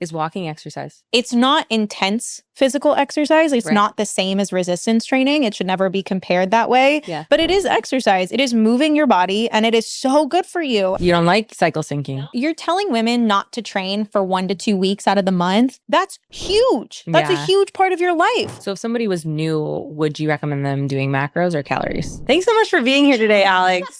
Is walking exercise? It's not intense physical exercise. It's Right. not the same as resistance training. It should never be compared that way. Yeah. But it is exercise. It is moving your body, and it is so good for you. You don't like cycle syncing? You're telling women not to train for 1 to 2 weeks out of the month. That's huge. That's a Yeah. huge part of your life. So if somebody was new, would you recommend them doing macros or calories? Thanks so much for being here today, Alex.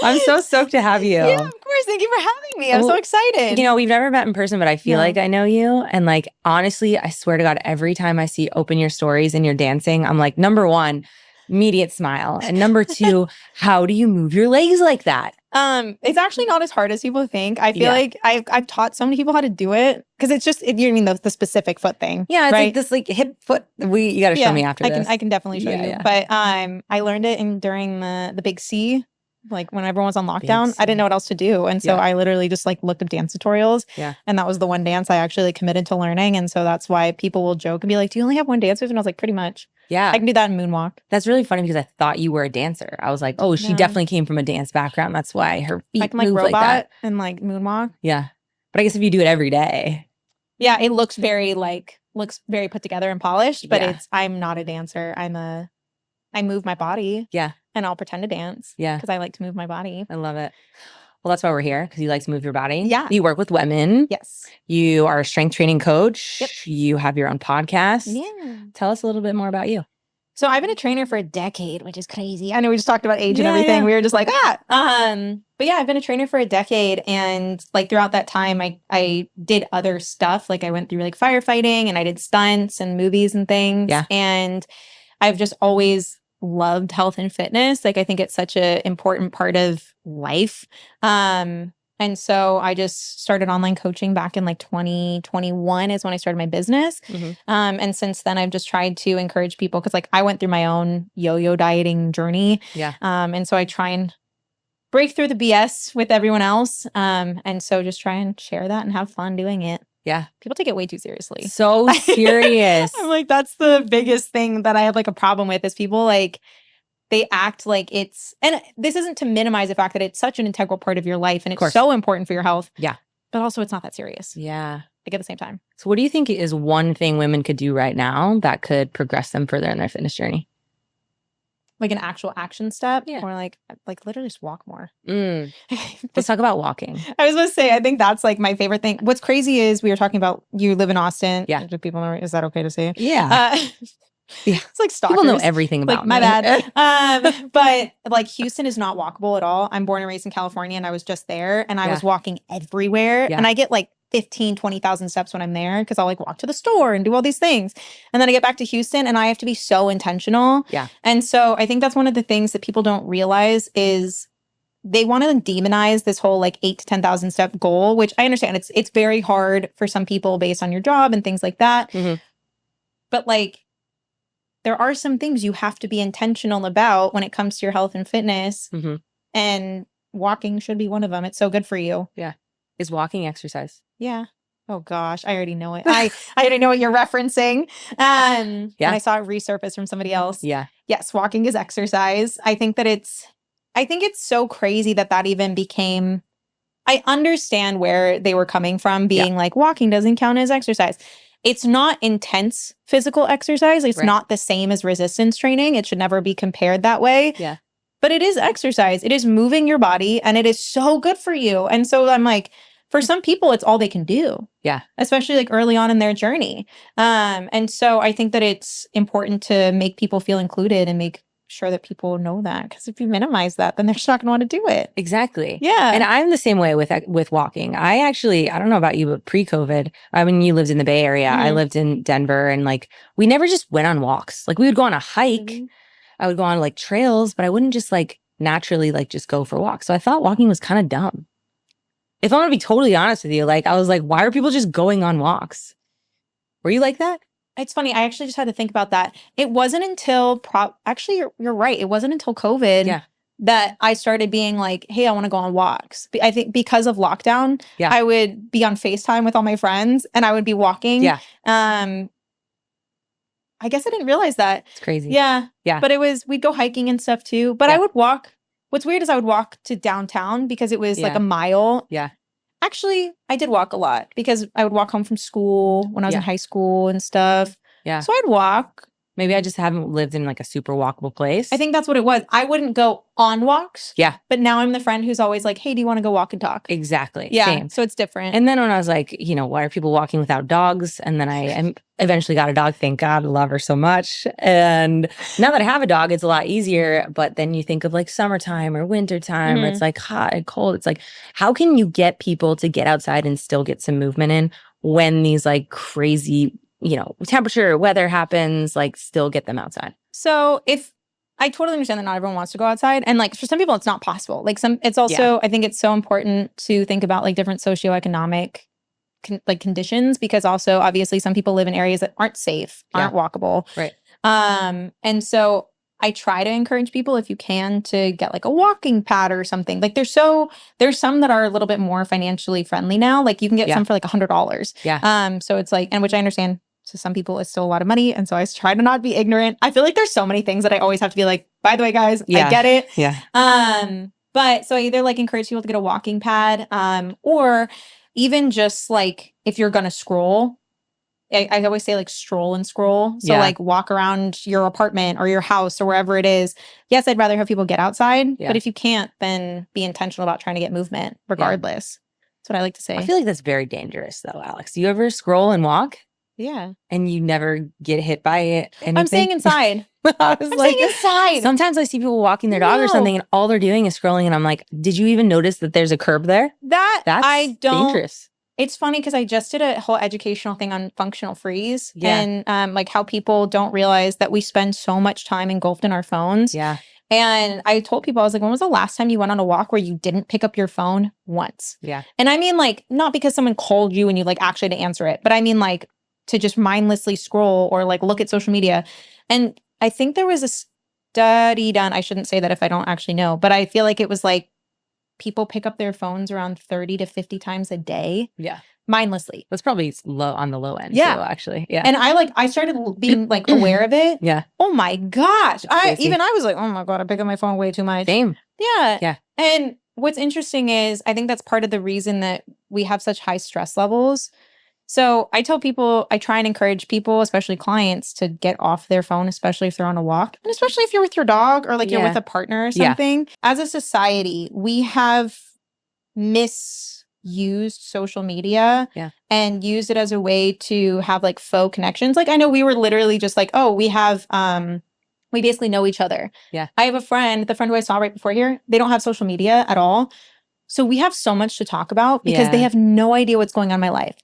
I'm so stoked to have you. Yeah, of course. Thank you for having me. I'm so Well, excited. You know, we've never met in person, but I feel No. like I know you. And like, honestly, I swear to God, every time I see open your stories and you're dancing, I'm like, number one, immediate smile. And number two, how do you move your legs like that? It's actually not as hard as people think. I feel like I've taught so many people how to do it because it's just, you mean the specific foot thing. Yeah, it's right? like this like hip foot. You got to show me after this. I can definitely show you. Yeah. But I learned it during the big C. Like when everyone was on lockdown, I didn't know what else to do. And so I literally just like looked up dance tutorials. Yeah. And that was the one dance I actually like, committed to learning. And so that's why people will joke and be like, do you only have one dance? And I was like, pretty much. Yeah. I can do that in moonwalk. That's really funny because I thought you were a dancer. I was like, oh, she definitely came from a dance background. That's why her feet I can like move robot like that. and like moonwalk. Yeah. But I guess if you do it every day. Yeah, it looks very put together and polished, but Yeah. I'm not a dancer. I move my body. Yeah. And I'll pretend to dance. Yeah. Because I like to move my body. I love it. Well, that's why we're here, because you like to move your body. Yeah. You work with women. Yes. You are a strength training coach. Yep. You have your own podcast. Yeah. Tell us a little bit more about you. So I've been a trainer for a decade, which is crazy. I know we just talked about age and everything. Yeah. We were just like, but yeah, I've been a trainer for a decade. And like throughout that time, I did other stuff. Like I went through like firefighting and I did stunts and movies and things. Yeah. And I've just always loved health and fitness. Like I think it's such an important part of life. And so I just started online coaching back in like 2021 is when I started my business. Mm-hmm. And since then I've just tried to encourage people because like I went through my own yo-yo dieting journey. Yeah. And so I try and break through the BS with everyone else. And so just try and share that and have fun doing it. Yeah. People take it way too seriously. So serious. I'm like, that's the biggest thing that I have like a problem with is people like, they act like it's, and this isn't to minimize the fact that it's such an integral part of your life and it's so important for your health. Yeah. But also it's not that serious. Yeah. Like at the same time. So what do you think is one thing women could do right now that could progress them further in their fitness journey? Like an actual action step? Yeah. Or like literally just walk more. Let's talk about walking. I was going to say, I think that's like my favorite thing. What's crazy is we were talking about you live in Austin. Yeah. Do people know? Is that okay to say? Yeah. Yeah. It's like stalkers. People know everything about my me. bad. But like Houston is not walkable at all. I'm born and raised in California and I was just there and I was walking everywhere. Yeah. And I get like 20,000 steps when I'm there because I'll like walk to the store and do all these things. And then I get back to Houston and I have to be so intentional. Yeah. And so I think that's one of the things that people don't realize is they want to demonize this whole like 8,000 to 10,000 step goal, which I understand it's very hard for some people based on your job and things like that. Mm-hmm. But like, there are some things you have to be intentional about when it comes to your health and fitness. Mm-hmm. And walking should be one of them. It's so good for you. Yeah. Is walking exercise? Yeah. Oh gosh, I already know it. I already know what you're referencing. And I saw it resurface from somebody else. Yeah. Yes, walking is exercise. I think it's so crazy that even became, I understand where they were coming from being like walking doesn't count as exercise. It's not intense physical exercise. It's not the same as resistance training. It should never be compared that way. Yeah. But it is exercise. It is moving your body and it is so good for you. And so I'm like, for some people, it's all they can do. Yeah. Especially like early on in their journey. And so I think that it's important to make people feel included and make sure that people know that. Because if you minimize that, then they're just not going to want to do it. Exactly. Yeah. And I'm the same way with walking. I don't know about you, but pre-COVID, I mean, you lived in the Bay Area. Mm-hmm. I lived in Denver and like, we never just went on walks. Like we would go on a hike. Mm-hmm. I would go on like trails, but I wouldn't just like naturally like just go for walks. So I thought walking was kind of dumb. If I'm going to be totally honest with you, like I was like, why are people just going on walks? Were you like that? It's funny. I actually just had to think about that. It wasn't until actually you're right. It wasn't until COVID that I started being like, hey, I want to go on walks. I think because of lockdown, I would be on FaceTime with all my friends and I would be walking. Yeah. I guess I didn't realize that. It's crazy. Yeah. Yeah. But we'd go hiking and stuff too. But I would walk. What's weird is I would walk to downtown because it was like a mile. Yeah. Actually, I did walk a lot because I would walk home from school when I was in high school and stuff. Yeah. So I'd walk. Maybe I just haven't lived in like a super walkable place. I think that's what it was. I wouldn't go on walks. Yeah. But now I'm the friend who's always like, hey, do you want to go walk and talk? Exactly. Yeah. Same. So it's different. And then when I was like, why are people walking without dogs? And then I eventually got a dog. Thank God. I love her so much. And now that I have a dog, it's a lot easier. But then you think of like summertime or wintertime, or it's like hot and cold. It's like, how can you get people to get outside and still get some movement in when these like crazy, temperature, weather happens, like still get them outside? So if I totally understand that not everyone wants to go outside. And like for some people, it's not possible. Like it's also, I think it's so important to think about like different socioeconomic conditions, because also obviously some people live in areas that aren't safe, aren't walkable. Right. And so I try to encourage people, if you can, to get like a walking pad or something. Like there's some that are a little bit more financially friendly now. Like you can get some for like $100. Yeah. So it's like, and which I understand to some people it's still a lot of money. And so I try to not be ignorant. I feel like there's so many things that I always have to be like, by the way, guys, I get it. Yeah. But so I either like encourage people to get a walking pad, or even just like if you're gonna scroll, I always say like stroll and scroll. So like walk around your apartment or your house or wherever it is. Yes, I'd rather have people get outside, but if you can't, then be intentional about trying to get movement regardless. That's what I like to say. I feel like that's very dangerous though, Alex. Do you ever scroll and walk? Yeah. And you never get hit by it? Anything? I'm staying inside. I'm staying inside. Sometimes I see people walking their dog or something and all they're doing is scrolling and I'm like, did you even notice that there's a curb there? That's dangerous. It's funny because I just did a whole educational thing on functional freeze and like how people don't realize that we spend so much time engulfed in our phones. Yeah. And I told people, I was like, when was the last time you went on a walk where you didn't pick up your phone once? Yeah. And I mean like, not because someone called you and you like actually had to answer it, but I mean like to just mindlessly scroll or like look at social media. And I think there was a study done. I shouldn't say that if I don't actually know, but I feel like it was like people pick up their phones around 30 to 50 times a day. Yeah. Mindlessly. That's probably low on the low end. Yeah. Too, actually. Yeah. And I started being like aware of it. Yeah. Oh my gosh. I was like, oh my God, I pick up my phone way too much. Same. Yeah. Yeah. And what's interesting is I think that's part of the reason that we have such high stress levels. So I tell people, I try and encourage people, especially clients, to get off their phone, especially if they're on a walk. And especially if you're with your dog or like you're with a partner or something. As a society, we have misused social media and used it as a way to have like faux connections. Like I know we were literally just like, oh, we basically know each other. Yeah. I have a friend, the friend who I saw right before here, they don't have social media at all. So we have so much to talk about because they have no idea what's going on in my life.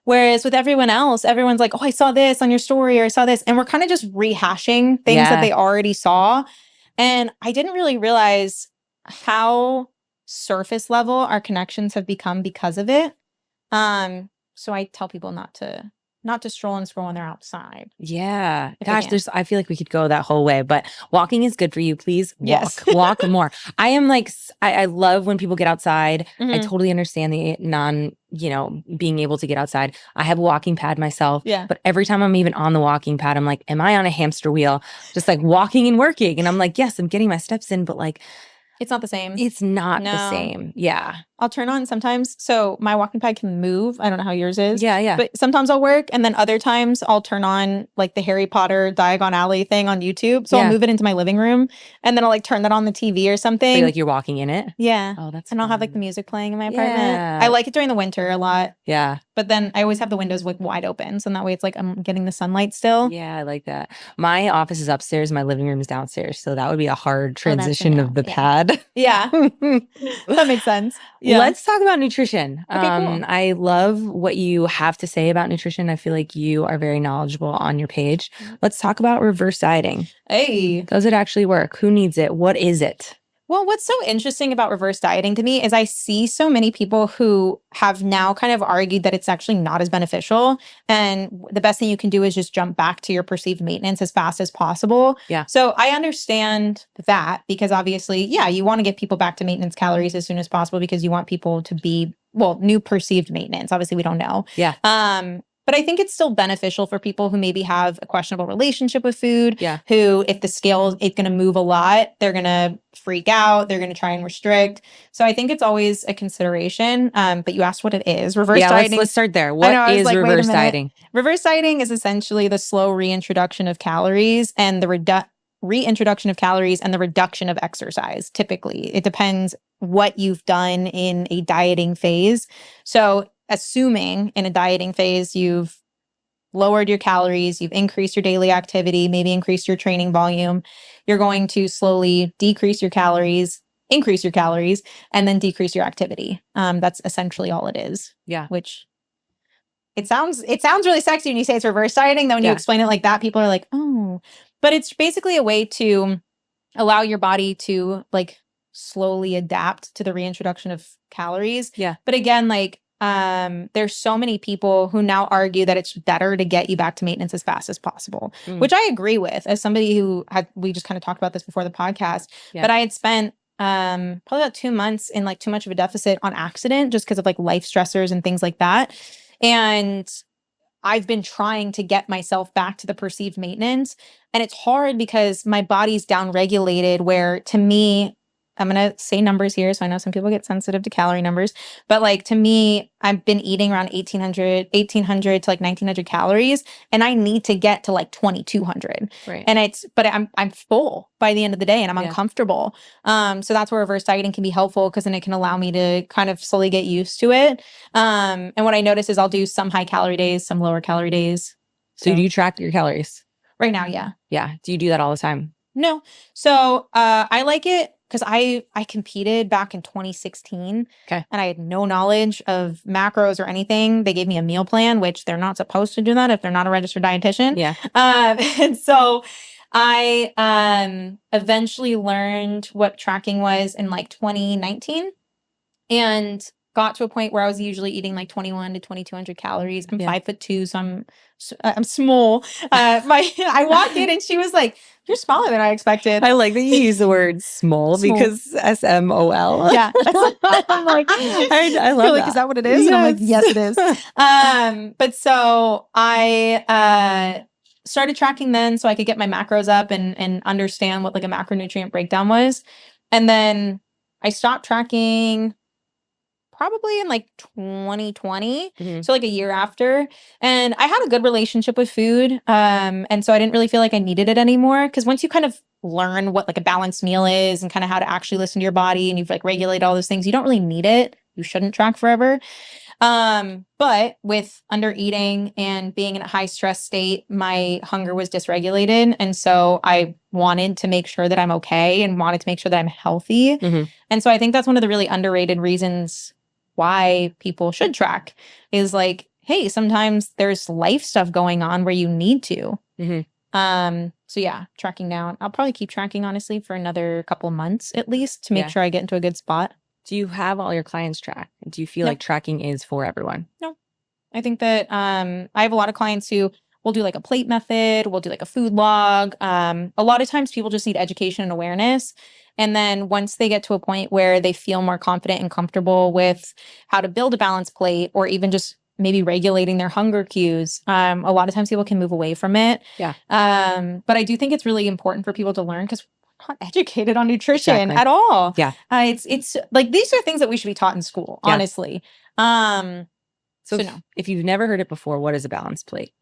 Whereas with everyone else, everyone's like, oh, I saw this on your story or I saw this. And we're kind of just rehashing things that they already saw. And I didn't really realize how surface level our connections have become because of it. So I tell people not to stroll and scroll when they're outside. Yeah. Gosh, I feel like we could go that whole way, but walking is good for you. Please walk more. I am like, I love when people get outside. I totally understand the being able to get outside. I have a walking pad myself. Yeah. But every time I'm even on the walking pad, I'm like, am I on a hamster wheel? Just like walking and working. And I'm like, yes, I'm getting my steps in, but like, it's not the same. It's not the same. Yeah. I'll turn on sometimes. So my walking pad can move. I don't know how yours is. Yeah, yeah. But sometimes I'll work. And then other times I'll turn on like the Harry Potter Diagon Alley thing on YouTube. So I'll move it into my living room. And then I'll like turn that on the TV or something. So like you're walking in it? Yeah. Oh, that's And fun. I'll have like the music playing in my apartment. Yeah. I like it during the winter a lot. Yeah. But then I always have the windows like wide open. So in that way it's like I'm getting the sunlight still. Yeah, I like that. My office is upstairs. My living room is downstairs. So that would be a hard transition of the pad. Yeah. That makes sense. Yeah. Let's talk about nutrition. Okay, cool. I love what you have to say about nutrition. I feel like you are very knowledgeable on your page. Let's talk about reverse dieting. Hey. Does it actually work? Who needs it? What is it? Well, what's so interesting about reverse dieting to me is I see so many people who have now kind of argued that it's actually not as beneficial. And the best thing you can do is just jump back to your perceived maintenance as fast as possible. Yeah. So I understand that because obviously, you want to get people back to maintenance calories as soon as possible because you want people to be, new perceived maintenance. Obviously, we don't know. Yeah. But But I think it's still beneficial for people who maybe have a questionable relationship with food, Yeah. who if the scale is going to move a lot, they're going to freak out, they're going to try and restrict. So I think it's always a consideration. But you asked what it is. Reverse dieting. Let's start there. I What know, I was is like, wait a reverse minute. dieting? Reverse dieting is essentially the slow reintroduction of calories and the reintroduction of calories and the reduction of exercise. Typically, it depends what you've done in a dieting phase. So assuming in a dieting phase, you've lowered your calories, you've increased your daily activity, maybe increased your training volume, you're going to slowly decrease your calories, increase your calories, and then decrease your activity. That's essentially all it is. Yeah. Which it sounds really sexy when you say it's reverse dieting. Then when you explain it like that, people are like, oh. But it's basically a way to allow your body to like slowly adapt to the reintroduction of calories. Yeah. But again, like there's so many people who now argue that it's better to get you back to maintenance as fast as possible, which I agree with. As somebody who we just kind of talked about this before the podcast, but I had spent probably about 2 months in like too much of a deficit on accident just because of like life stressors and things like that. And I've been trying to get myself back to the perceived maintenance. And it's hard because my body's downregulated, where to me, I'm going to say numbers here. So I know some people get sensitive to calorie numbers, but like to me, I've been eating around 1800 to like 1900 calories, and I need to get to like 2200. Right. And but I'm full by the end of the day and I'm uncomfortable. So that's where reverse dieting can be helpful, because then it can allow me to kind of slowly get used to it. And what I notice is I'll do some high calorie days, some lower calorie days. So do you track your calories? Right now, yeah. Yeah. Do you do that all the time? No. So I like it because I competed back in 2016. Okay. And I had no knowledge of macros or anything. They gave me a meal plan, which they're not supposed to do that if they're not a registered dietitian. Yeah. And so I eventually learned what tracking was in like 2019 and got to a point where I was usually eating like 21 to 2200 calories. I'm 5'2", so I'm small. I walked in and she was like, "You're smaller than I expected." I like that you use the word small, because SMOL. Yeah. I'm like, I love like, that. is that what it is? Yes. And I'm like, yes, it is. But so I started tracking then so I could get my macros up and understand what like a macronutrient breakdown was. And then I stopped tracking probably in like 2020. So like a year after. And I had a good relationship with food. And so I didn't really feel like I needed it anymore. Because once you kind of learn what like a balanced meal is and kind of how to actually listen to your body, and you've like regulated all those things, you don't really need it. You shouldn't track forever. But with under eating and being in a high stress state, my hunger was dysregulated. And so I wanted to make sure that I'm okay and wanted to make sure that I'm healthy. And so I think that's one of the really underrated reasons why people should track, is like, hey, sometimes there's life stuff going on where you need to. So yeah, tracking down. I'll probably keep tracking, honestly, for another couple of months at least to make sure I get into a good spot. Do you have all your clients track? Do you feel like tracking is for everyone? No. I think that I have a lot of clients who will do like a plate method, we'll do like a food log. A lot of times people just need education and awareness. And then once they get to a point where they feel more confident and comfortable with how to build a balanced plate, or even just maybe regulating their hunger cues, a lot of times people can move away from it. Yeah. But I do think it's really important for people to learn, because we're not educated on nutrition at all. Yeah. It's like, these are things that we should be taught in school, honestly. So no. If you've never heard it before, what is a balanced plate?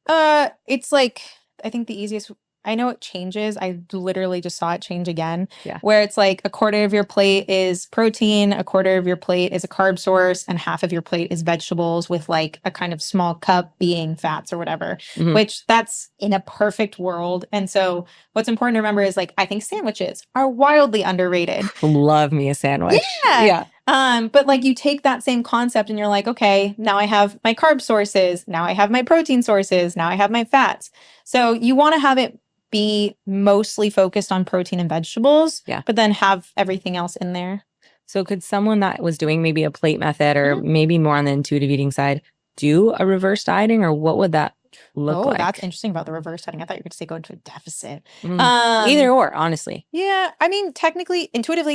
It's like, I think the easiest, I know it changes. I literally just saw it change again. Yeah. Where it's like a quarter of your plate is protein, a quarter of your plate is a carb source, and half of your plate is vegetables, with like a kind of small cup being fats or whatever, which that's in a perfect world. And so what's important to remember is like, I think sandwiches are wildly underrated. Love me a sandwich. Yeah. But like you take that same concept and you're like, okay, now I have my carb sources, now I have my protein sources, now I have my fats. So you want to have it be mostly focused on protein and vegetables, but then have everything else in there. So could someone that was doing maybe a plate method, or maybe more on the intuitive eating side, do a reverse dieting, or what would that look like? That's interesting about the reverse dieting. I thought you were going to say go into a deficit. Either or, honestly. Yeah. I mean, technically, intuitive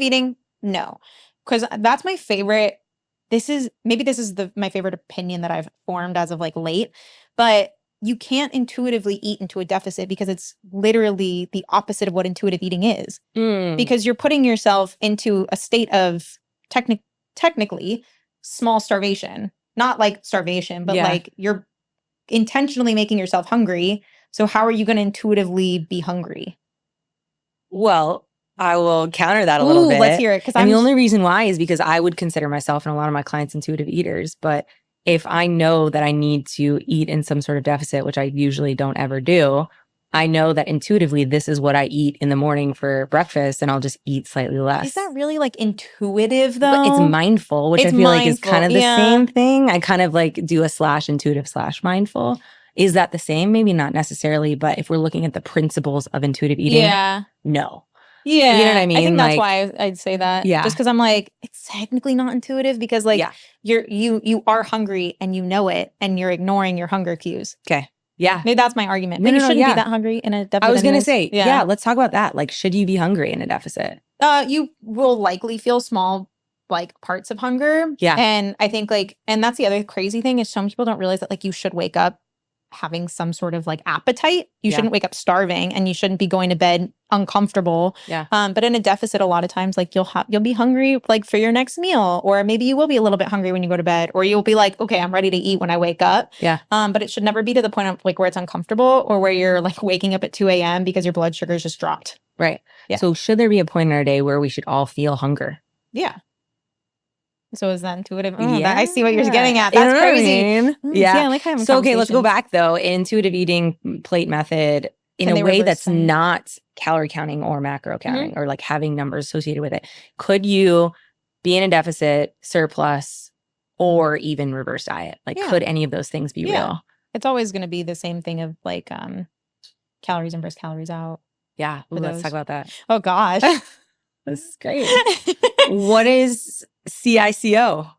eating, no. Because that's my favorite this is my favorite opinion that I've formed as of like late, but you can't intuitively eat into a deficit because it's literally the opposite of what intuitive eating is. Because you're putting yourself into a state of technically small starvation, not like starvation, but like you're intentionally making yourself hungry. So how are you going to intuitively be hungry? Well, I will counter that a little bit. Let's hear it. And the only reason why is because I would consider myself and a lot of my clients intuitive eaters. But if I know that I need to eat in some sort of deficit, which I usually don't ever do, I know that intuitively this is what I eat in the morning for breakfast, and I'll just eat slightly less. Is that really like intuitive though? But it's mindful, which I feel like is kind of the same thing. I kind of like do a /intuitive/mindful. Is that the same? Maybe not necessarily, but if we're looking at the principles of intuitive eating, no. Yeah. You know what I mean? I think that's why I'd say that. Yeah. Just because I'm like, it's technically not intuitive because like you are hungry and you know it and you're ignoring your hunger cues. Okay. Yeah. Maybe that's my argument. But you shouldn't be that hungry in a deficit. I was going to say, let's talk about that. Like, should you be hungry in a deficit? You will likely feel small like parts of hunger. Yeah. And I think like, and that's the other crazy thing is some people don't realize that like you should wake up having some sort of like appetite. You shouldn't wake up starving and you shouldn't be going to bed uncomfortable. Yeah. But in a deficit, a lot of times like you'll be hungry like for your next meal, or maybe you will be a little bit hungry when you go to bed, or you'll be like, okay, I'm ready to eat when I wake up. Yeah. But it should never be to the point of like where it's uncomfortable or where you're like waking up at 2 a.m. because your blood sugar's just dropped. Right. Yeah. So should there be a point in our day where we should all feel hunger? Yeah. So is that intuitive? I see what you're getting at. That's you know crazy. I mean? Yeah. I like having So, okay, let's go back though. Intuitive eating plate method in a way that's not calorie counting or macro counting or like having numbers associated with it. Could you be in a deficit, surplus, or even reverse diet? Like, could any of those things be real? It's always going to be the same thing of like calories in versus calories out. Yeah. Ooh, let's talk about that. Oh, gosh. This is great. What is CICO?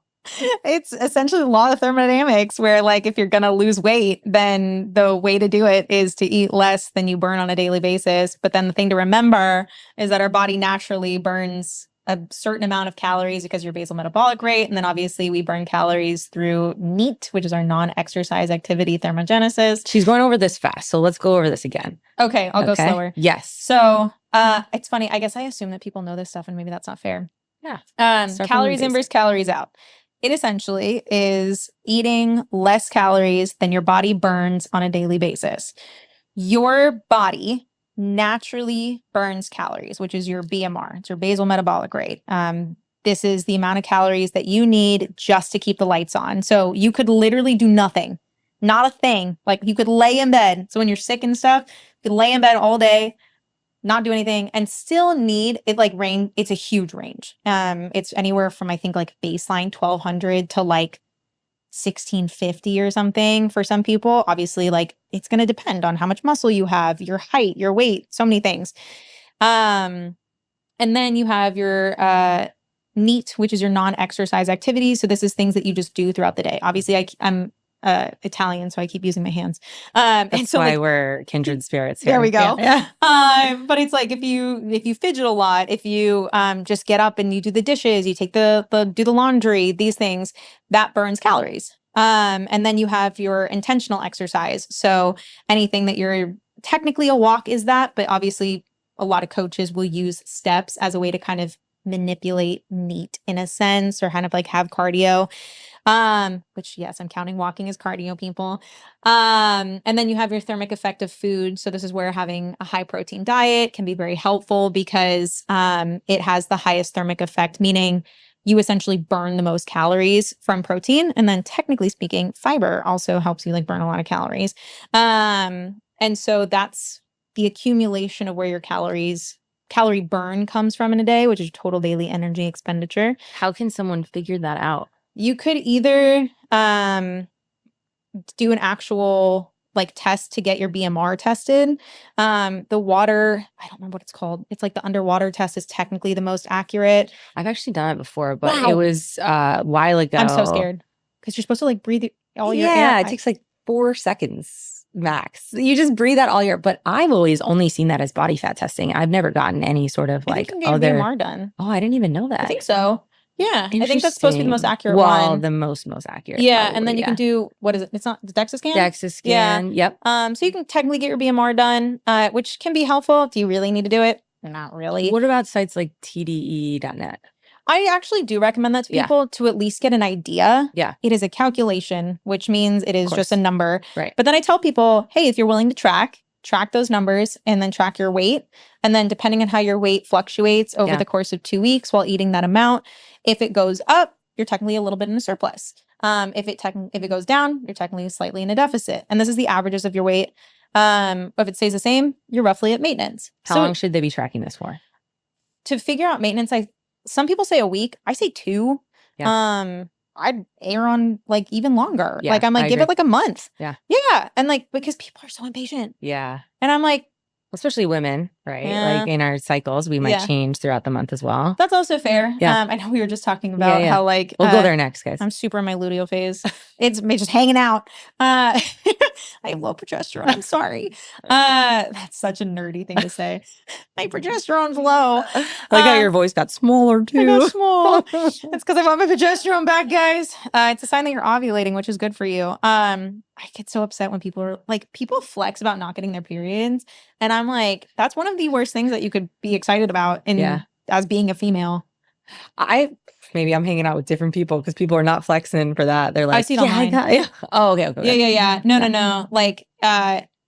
It's essentially the law of thermodynamics where like if you're going to lose weight, then the way to do it is to eat less than you burn on a daily basis. But then the thing to remember is that our body naturally burns a certain amount of calories because your basal metabolic rate. And then obviously we burn calories through NEAT, which is our non-exercise activity thermogenesis. She's going over this fast. So let's go over this again. Okay. I'll go slower. Yes. So it's funny. I guess I assume that people know this stuff and maybe that's not fair. Yeah. Calories in versus calories out. It essentially is eating less calories than your body burns on a daily basis. Your body naturally burns calories, which is your BMR. It's your basal metabolic rate. This is the amount of calories that you need just to keep the lights on. So you could literally do nothing, not a thing. Like you could lay in bed. So when you're sick and stuff, you could lay in bed all day, not do anything, and still need it like range. It's a huge range. It's anywhere from I think like baseline 1200 to like 1650 or something for some people. Obviously, like it's going to depend on how much muscle you have, your height, your weight, so many things. And then you have your NEAT, which is your non-exercise activities. So this is things that you just do throughout the day. Obviously, I'm Italian, so I keep using my hands. That's and so why like, we're kindred spirits here. There we go. Yeah. But it's like if you fidget a lot, if you just get up and you do the dishes, you take do the laundry, these things, that burns calories. And then you have your intentional exercise. So anything that you're technically a walk is that, but obviously a lot of coaches will use steps as a way to kind of manipulate NEAT in a sense, or kind of like have cardio. Which yes, I'm counting walking as cardio, people. And then you have your thermic effect of food. So this is where having a high protein diet can be very helpful because it has the highest thermic effect, meaning you essentially burn the most calories from protein. And then technically speaking, fiber also helps you like burn a lot of calories. And so that's the accumulation of where your calorie burn comes from in a day, which is total daily energy expenditure. How can someone figure that out? You could either do an actual like test to get your BMR tested. The water, I don't remember what it's called. It's like the underwater test is technically the most accurate. I've actually done it before, but it was a while ago. I'm so scared because you're supposed to like breathe all your air. Yeah, it takes like 4 seconds max. You just breathe out all your, but I've always only seen that as body fat testing. I've never gotten any sort of like other BMR done. Oh, I didn't even know that. I think so. Yeah, I think that's supposed to be the most accurate well, one. the most accurate. Yeah, probably, and then you can do, what is it? It's not the DEXA scan? DEXA scan. Yep. So you can technically get your BMR done, which can be helpful. Do you really need to do it? Not really. What about sites like TDE.net? I actually do recommend that to people to at least get an idea. Yeah. It is a calculation, which means it is just a number. Right. But then I tell people, hey, if you're willing to track those numbers and then track your weight. And then depending on how your weight fluctuates over the course of 2 weeks while eating that amount, if it goes up, you're technically a little bit in a surplus. If it goes down, you're technically slightly in a deficit. And this is the averages of your weight. If it stays the same, you're roughly at maintenance. How long should they be tracking this for? To figure out maintenance, some people say a week. I say 2. Yeah. I'd err on like even longer. Yeah, like I'm like, give it like a month. Yeah. Yeah. And like, because people are so impatient. Yeah. And I'm like, especially women, right? Yeah. Like in our cycles, we might change throughout the month as well. That's also fair. Yeah. I know we were just talking about how like we'll go there next, guys. I'm super in my luteal phase. It's me just hanging out. I have low progesterone. I'm sorry. That's such a nerdy thing to say. My progesterone's low. I like how your voice got smaller too. I got small. It's because I want my progesterone back, guys. It's a sign that you're ovulating, which is good for you. I get so upset when people flex about not getting their periods. And I'm like, that's one of the worst things that you could be excited about as being a female. Maybe I'm hanging out with different people because people are not flexing for that. They're like, I see it online. Oh, okay. Yeah. No. Like,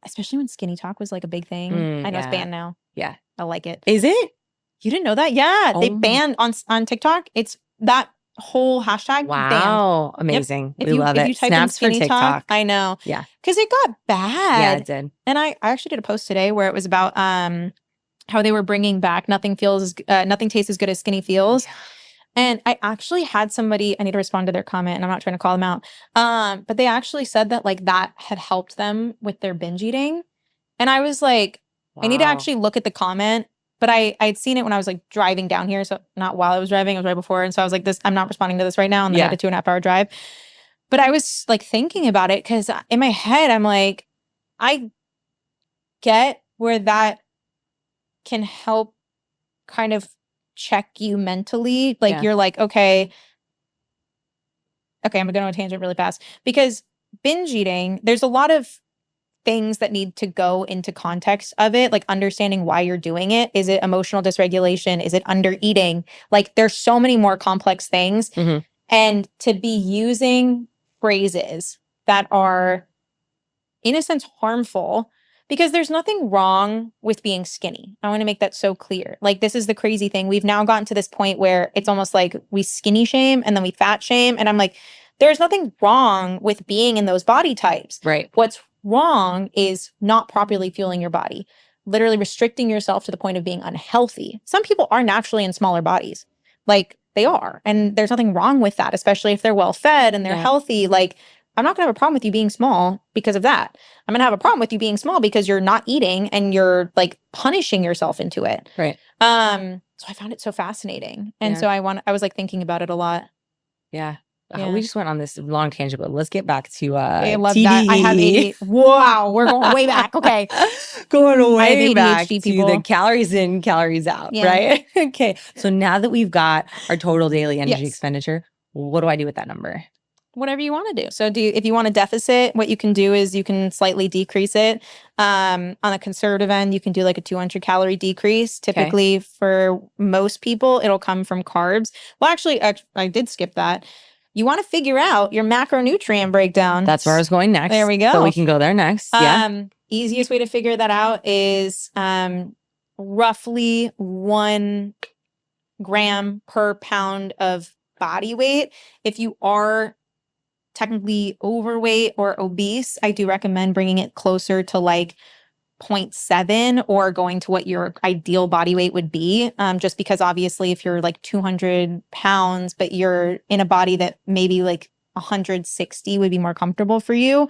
especially when skinny talk was like a big thing. I know it's banned now. Yeah. I like it. Is it? You didn't know that? Yeah. They banned on TikTok. It's that whole hashtag. Wow. Banned. Amazing. Yep. We love if it. you type Snaps in skinny for TikTok. talk, I know. Yeah. Because it got bad. Yeah, it did. And I actually did a post today where it was about how they were bringing back nothing tastes as good as skinny feels. Yeah. And I actually had somebody, I need to respond to their comment and I'm not trying to call them out. But they actually said that like that had helped them with their binge eating. And I was like, I need to actually look at the comment. But I'd seen it when I was like driving down here. So not while I was driving, it was right before. And so I was like, I'm not responding to this right now. And then I had a 2.5 hour drive. But I was like thinking about it because in my head, I'm like, I get where that can help kind of check you mentally. Like you're like, okay, I'm gonna go on a tangent really fast because binge eating, there's a lot of things that need to go into context of it, like understanding why you're doing it. Is it emotional dysregulation? Is it under eating? Like there's so many more complex things. Mm-hmm. And to be using phrases that are in a sense harmful, because there's nothing wrong with being skinny. I want to make that so clear. Like, this is the crazy thing. We've now gotten to this point where it's almost like we skinny shame and then we fat shame. And I'm like, there's nothing wrong with being in those body types. Right. What's wrong is not properly fueling your body, literally restricting yourself to the point of being unhealthy. Some people are naturally in smaller bodies. Like, they are. And there's nothing wrong with that, especially if they're well fed and they're healthy. Like, I'm not going to have a problem with you being small because of that. I'm going to have a problem with you being small because you're not eating and you're like punishing yourself into it. Right. So I found it so fascinating. And so I was like thinking about it a lot. Yeah. We just went on this long tangent, but let's get back to I love TDE. that. I have ADHD. Wow, we're going way back. Okay. Going way back ADHD, to the calories in, calories out, right? Okay. So now that we've got our total daily energy expenditure, what do I do with that number? Whatever you want to do. So if you want a deficit, what you can do is you can slightly decrease it. On a conservative end, you can do like a 200 calorie decrease. Typically for most people, it'll come from carbs. Well, actually, I did skip that. You want to figure out your macronutrient breakdown. That's where I was going next. There we go. So we can go there next. Easiest way to figure that out is roughly 1 gram per pound of body weight. If you are technically overweight or obese, I do recommend bringing it closer to like 0.7 or going to what your ideal body weight would be. Just because obviously if you're like 200 pounds, but you're in a body that maybe like 160 would be more comfortable for you,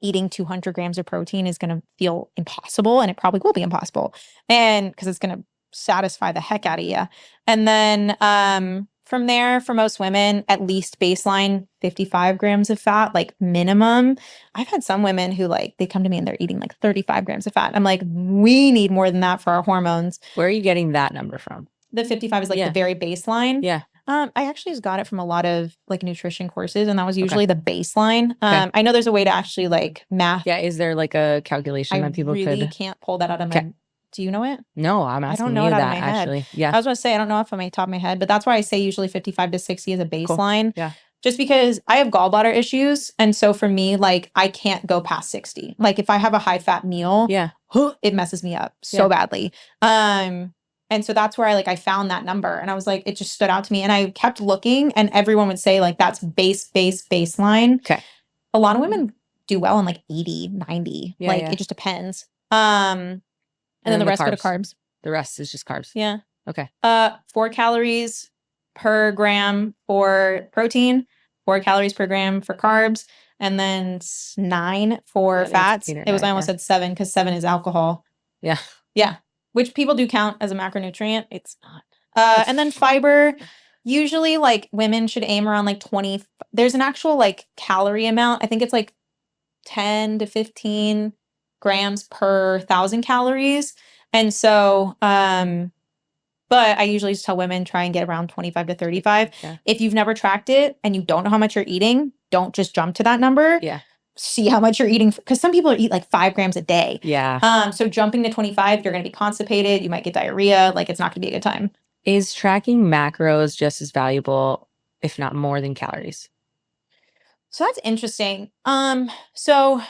eating 200 grams of protein is going to feel impossible, and it probably will be impossible. And because it's going to satisfy the heck out of you. And then from there, for most women, at least baseline 55 grams of fat, like minimum. I've had some women who like, they come to me and they're eating like 35 grams of fat. I'm like, we need more than that for our hormones. Where are you getting that number from? The 55 is like the very baseline. Yeah. I actually just got it from a lot of like nutrition courses, and that was usually the baseline. I know there's a way to actually like math. Yeah, is there like a calculation that people really could? can't pull that out of my. Do you know it? No, I'm I asking don't know you it out of that my head. actually. Yeah, I was going to say I don't know if I'm at the top of my head, but that's why I say usually 55 to 60 is a baseline. Cool. Yeah. Just because I have gallbladder issues, and so for me, like I can't go past 60. Like if I have a high fat meal, it messes me up so badly. And so that's where I found that number, and I was like, it just stood out to me, and I kept looking, and everyone would say like that's baseline. Okay. A lot of women do well in like 80, 90. It just depends. And then the rest go to carbs. The rest is just carbs. Yeah. Okay. 4 calories per gram for protein, 4 calories per gram for carbs, and then 9 for fats. I almost said 7 because 7 is alcohol. Yeah. Yeah. Which people do count as a macronutrient. It's not. And then fiber. Usually like women should aim around like 20. There's an actual like calorie amount. I think it's like 10 to 15 grams per 1,000 calories. And so, but I usually just tell women try and get around 25 to 35. Yeah. If you've never tracked it and you don't know how much you're eating, don't just jump to that number. Yeah. See how much you're eating, because some people eat like 5 grams a day. Yeah. So jumping to 25, you're going to be constipated. You might get diarrhea. Like it's not going to be a good time. Is tracking macros just as valuable, if not more, than calories? So that's interesting. So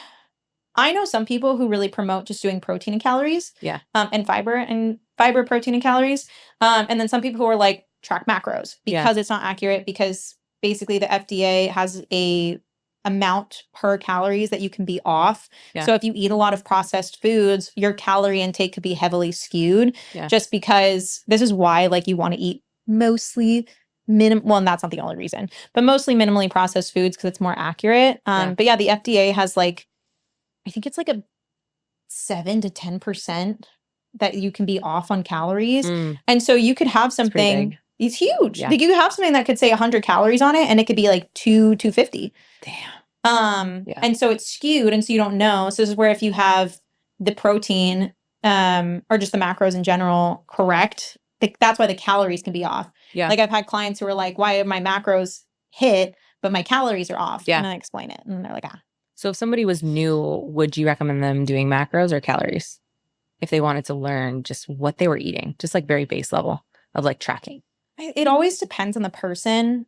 I know some people who really promote just doing protein and calories. Yeah. And fiber, protein, and calories. And then some people who are like track macros because it's not accurate, because basically the FDA has a amount per calories that you can be off. Yeah. So if you eat a lot of processed foods, your calorie intake could be heavily skewed just because this is why like you want to eat mostly well, and that's not the only reason, but mostly minimally processed foods because it's more accurate. But yeah, the FDA has like, I think it's like a 7 to 10% that you can be off on calories. And so you could have something, it's huge. Like you could have something that could say 100 calories on it and it could be like 250. Damn. And so it's skewed, and so you don't know. So this is where if you have the protein or just the macros in general correct, that's why the calories can be off. Yeah. Like I've had clients who are like, why are my macros hit, but my calories are off? Yeah. And I explain it, and they're like, ah. So if somebody was new, would you recommend them doing macros or calories if they wanted to learn just what they were eating, just like very base level of like tracking? It always depends on the person.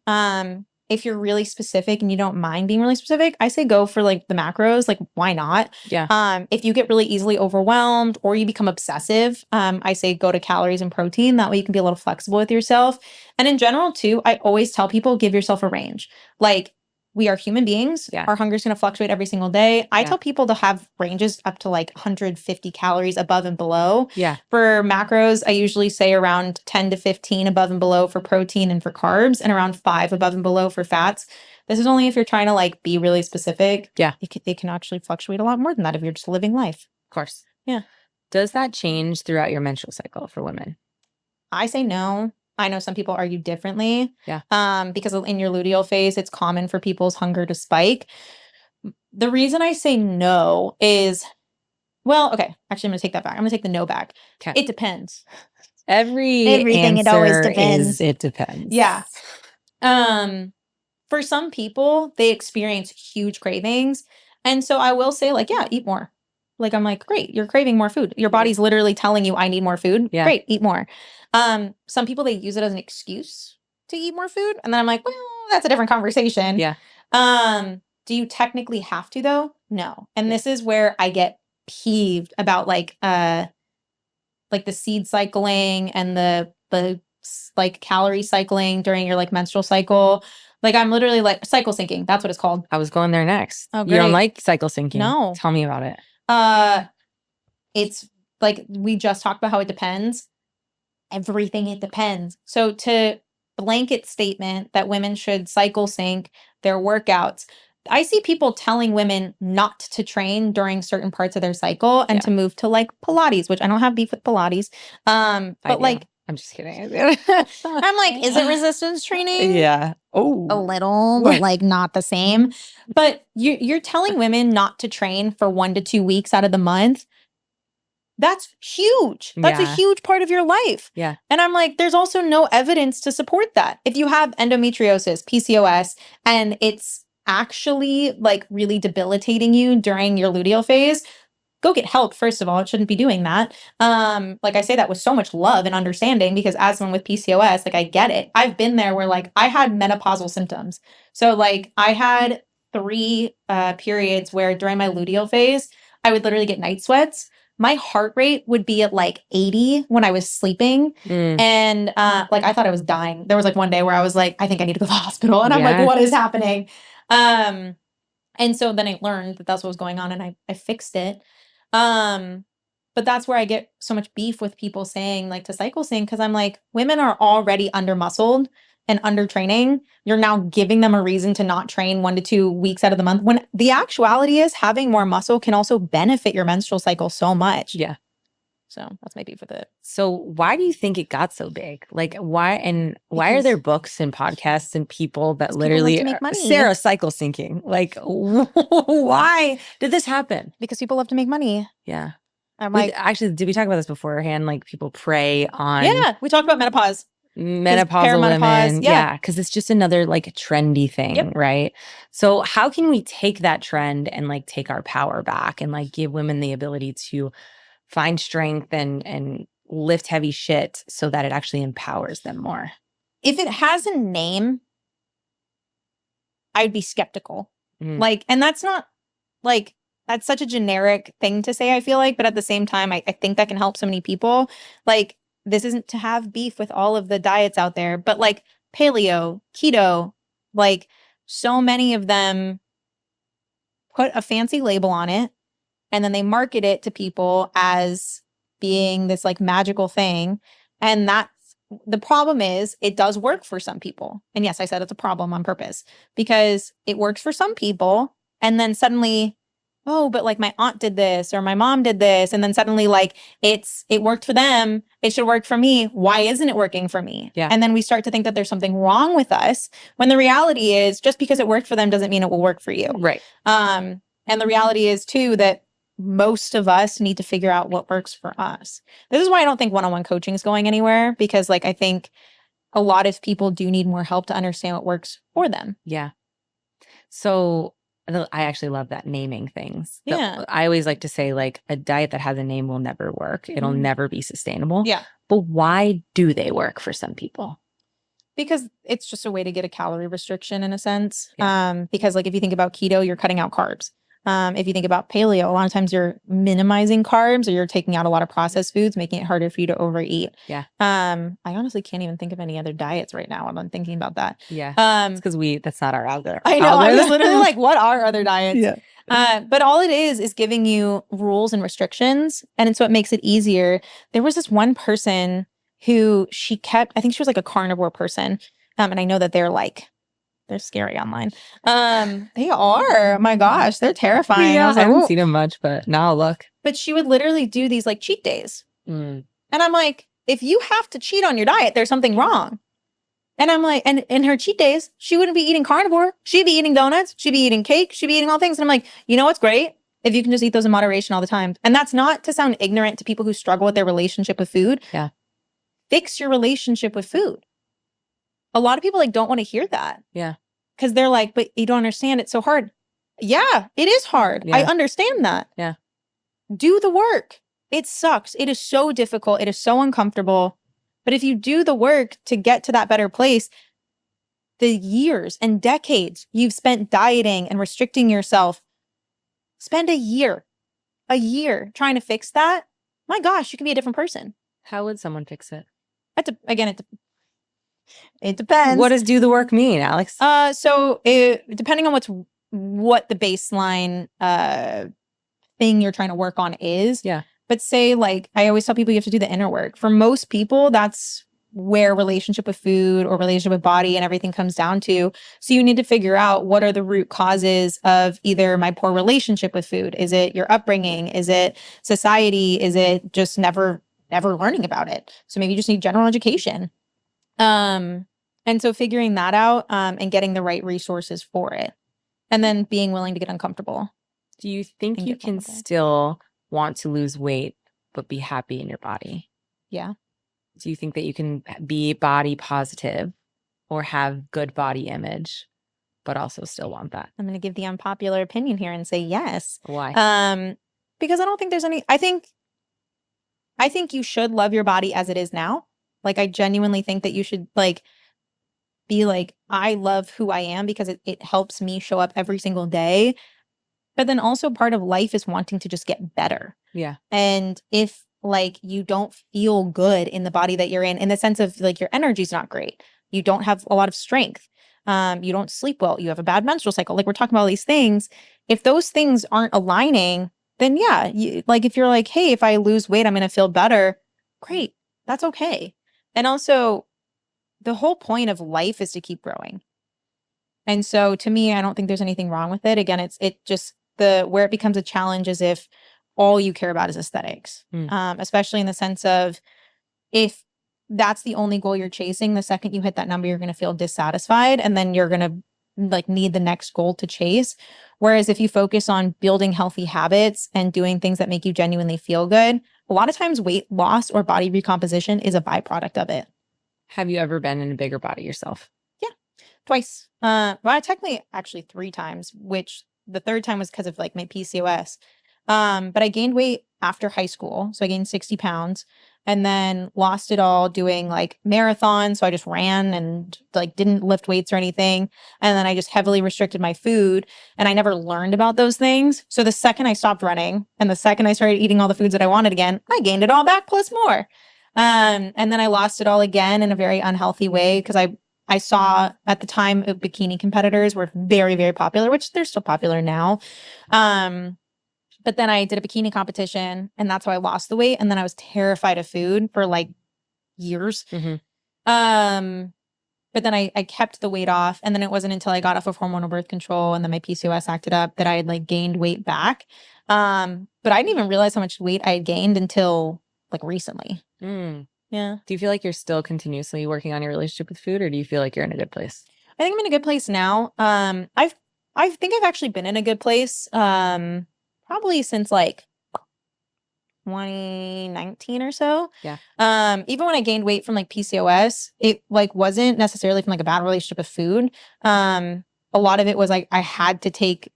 If you're really specific and you don't mind being really specific, I say go for like the macros. Like, why not? Yeah. If you get really easily overwhelmed or you become obsessive, I say go to calories and protein. That way you can be a little flexible with yourself. And in general too, I always tell people, give yourself a range. Like, we are human beings. Yeah. Our hunger is going to fluctuate every single day. I tell people to have ranges up to like 150 calories above and below. Yeah. For macros, I usually say around 10 to 15 above and below for protein and for carbs, and around 5 above and below for fats. This is only if you're trying to like be really specific. Yeah. They can actually fluctuate a lot more than that if you're just living life. Of course. Yeah. Does that change throughout your menstrual cycle for women? I say no. I know some people argue differently. Yeah. Because in your luteal phase, it's common for people's hunger to spike. The reason I say no is, well, okay, actually, I'm going to take that back. I'm going to take the no back. Okay. It depends. Everything it always depends. It depends. Yeah. For some people, they experience huge cravings. And so I will say like, yeah, eat more. Like, I'm like, great, you're craving more food. Your body's literally telling you, I need more food. Yeah. Great, eat more. Some people, they use it as an excuse to eat more food. And then I'm like, well, that's a different conversation. Yeah. Do you technically have to though? No. And this is where I get peeved about like the seed cycling and the like calorie cycling during your like menstrual cycle. Like I'm literally like cycle syncing. That's what it's called. I was going there next. Oh, you don't like cycle syncing? No. Tell me about it. It's like we just talked about how it depends. Everything it depends. So to blanket statement that women should cycle sync their workouts, I see people telling women not to train during certain parts of their cycle and to move to like Pilates, which I don't have beef with Pilates. But like, I'm just kidding. I'm like, is it resistance training? Yeah. Oh, a little, but like not the same. But you're telling women not to train for 1 to 2 weeks out of the month. That's huge. That's a Yeah. huge part of your life. Yeah. And I'm like, there's also no evidence to support that. If you have endometriosis, PCOS, and it's actually like really debilitating you during your luteal phase, go get help. First of all, it shouldn't be doing that. Like I say that with so much love and understanding, because as someone with PCOS, like I get it. I've been there where like I had menopausal symptoms. So like I had 3 periods where during my luteal phase, I would literally get night sweats. My heart rate would be at like 80 when I was sleeping. And like I thought I was dying. There was like one day where I was like, I think I need to go to the hospital. And I'm like, what is happening? And so then I learned that that's what was going on, and I fixed it. But that's where I get so much beef with people saying, like, to cycle saying, because I'm like, women are already under muscled and under training. You're now giving them a reason to not train 1 to 2 weeks out of the month, when the actuality is having more muscle can also benefit your menstrual cycle so much. Yeah. So that's my beef with it. So why do you think it got so big? Like why are there books and podcasts and people that literally people love to make money. Sarah cycle syncing? Like why did this happen? Because people love to make money. Yeah. I'm like, actually, did we talk about this beforehand? Like people prey on we talked about menopause. Menopausal women. Yeah. Because it's just another like trendy thing, right? So how can we take that trend and like take our power back and like give women the ability to find strength and lift heavy shit so that it actually empowers them more? If it has a name, I'd be skeptical. Like, and that's not like, that's such a generic thing to say, I feel like, but at the same time, I think that can help so many people. Like, this isn't to have beef with all of the diets out there, but like paleo, keto, like so many of them put a fancy label on it, and then they market it to people as being this like magical thing. And that's the problem is it does work for some people. And yes, I said it's a problem on purpose, because it works for some people. And then suddenly, oh, but like my aunt did this or my mom did this. And then suddenly like it worked for them. It should work for me. Why isn't it working for me? Yeah. And then we start to think that there's something wrong with us, when the reality is just because it worked for them doesn't mean it will work for you. Right. And the reality is too that most of us need to figure out what works for us. This is why I don't think one-on-one coaching is going anywhere, because like I think a lot of people do need more help to understand what works for them. Yeah. So I actually love that, naming things. Yeah. I always like to say like a diet that has a name will never work. It'll never be sustainable. Yeah. But why do they work for some people? Because it's just a way to get a calorie restriction in a sense. Yeah. Because like if you think about keto, you're cutting out carbs. If you think about paleo, a lot of times you're minimizing carbs, or you're taking out a lot of processed foods, making it harder for you to overeat. Yeah. I honestly can't even think of any other diets right now when I'm thinking about that. Yeah. It's because that's not our algorithm. I know. I was literally like, what are other diets? Yeah. But all it is giving you rules and restrictions. And so it makes it easier. There was this one person who I think she was like a carnivore person. And I know that they're scary online. They are. My gosh, they're terrifying. Yeah, I haven't seen them much, but now I'll look. But she would literally do these like cheat days. And I'm like, if you have to cheat on your diet, there's something wrong. And I'm like, and in her cheat days, she wouldn't be eating carnivore. She'd be eating donuts. She'd be eating cake. She'd be eating all things. And I'm like, you know what's great? If you can just eat those in moderation all the time. And that's not to sound ignorant to people who struggle with their relationship with food. Yeah. Fix your relationship with food. A lot of people like don't want to hear that. Yeah. Because they're like, but you don't understand. It's so hard. Yeah, it is hard. Yeah. I understand that. Yeah. Do the work. It sucks. It is so difficult. It is so uncomfortable. But if you do the work to get to that better place, the years and decades you've spent dieting and restricting yourself, spend a year trying to fix that. My gosh, you can be a different person. How would someone fix it? It depends. What does do the work mean, Alex? Depending on what the baseline thing you're trying to work on is. Yeah. But say like, I always tell people you have to do the inner work. For most people, that's where relationship with food or relationship with body and everything comes down to. So you need to figure out what are the root causes of either my poor relationship with food. Is it your upbringing? Is it society? Is it just never learning about it? So maybe you just need general education. And so figuring that out, and getting the right resources for it, and then being willing to get uncomfortable. Do you think you can still want to lose weight but be happy in your body? Yeah. Do you think that you can be body positive or have good body image, but also still want that? I'm going to give the unpopular opinion here and say yes. Why? Because I don't think there's any, I think you should love your body as it is now. Like, I genuinely think that you should like be like, I love who I am because it helps me show up every single day. But then also part of life is wanting to just get better. Yeah. And if like you don't feel good in the body that you're in the sense of like your energy's not great, you don't have a lot of strength, you don't sleep well, you have a bad menstrual cycle, like we're talking about all these things. If those things aren't aligning, then yeah, like if you're like, hey, if I lose weight, I'm going to feel better. Great. That's okay. And also, the whole point of life is to keep growing. And so to me, I don't think there's anything wrong with it. Again, it just where it becomes a challenge is if all you care about is aesthetics, especially in the sense of if that's the only goal you're chasing, the second you hit that number, you're going to feel dissatisfied and then you're going to like need the next goal to chase. Whereas if you focus on building healthy habits and doing things that make you genuinely feel good, a lot of times weight loss or body recomposition is a byproduct of it. Have you ever been in a bigger body yourself? Yeah, twice. Well, technically actually 3 times, which the third time was because of like my PCOS. But I gained weight after high school. So I gained 60 pounds and then lost it all doing like marathons. So I just ran and like didn't lift weights or anything. And then I just heavily restricted my food and I never learned about those things. So the second I stopped running and the second I started eating all the foods that I wanted again, I gained it all back plus more. And then I lost it all again in a very unhealthy way because I saw at the time bikini competitors were very, very popular, which they're still popular now. But then I did a bikini competition and that's how I lost the weight. And then I was terrified of food for like years. Mm-hmm. But then I kept the weight off. And then it wasn't until I got off of hormonal birth control and then my PCOS acted up that I had like gained weight back. But I didn't even realize how much weight I had gained until like recently. Yeah. Do you feel like you're still continuously working on your relationship with food or do you feel like you're in a good place? I think I'm in a good place now. I think I've actually been in a good place. Probably since like 2019 or so. Yeah. Even when I gained weight from like PCOS, it like wasn't necessarily from like a bad relationship with food. A lot of it was like I had to take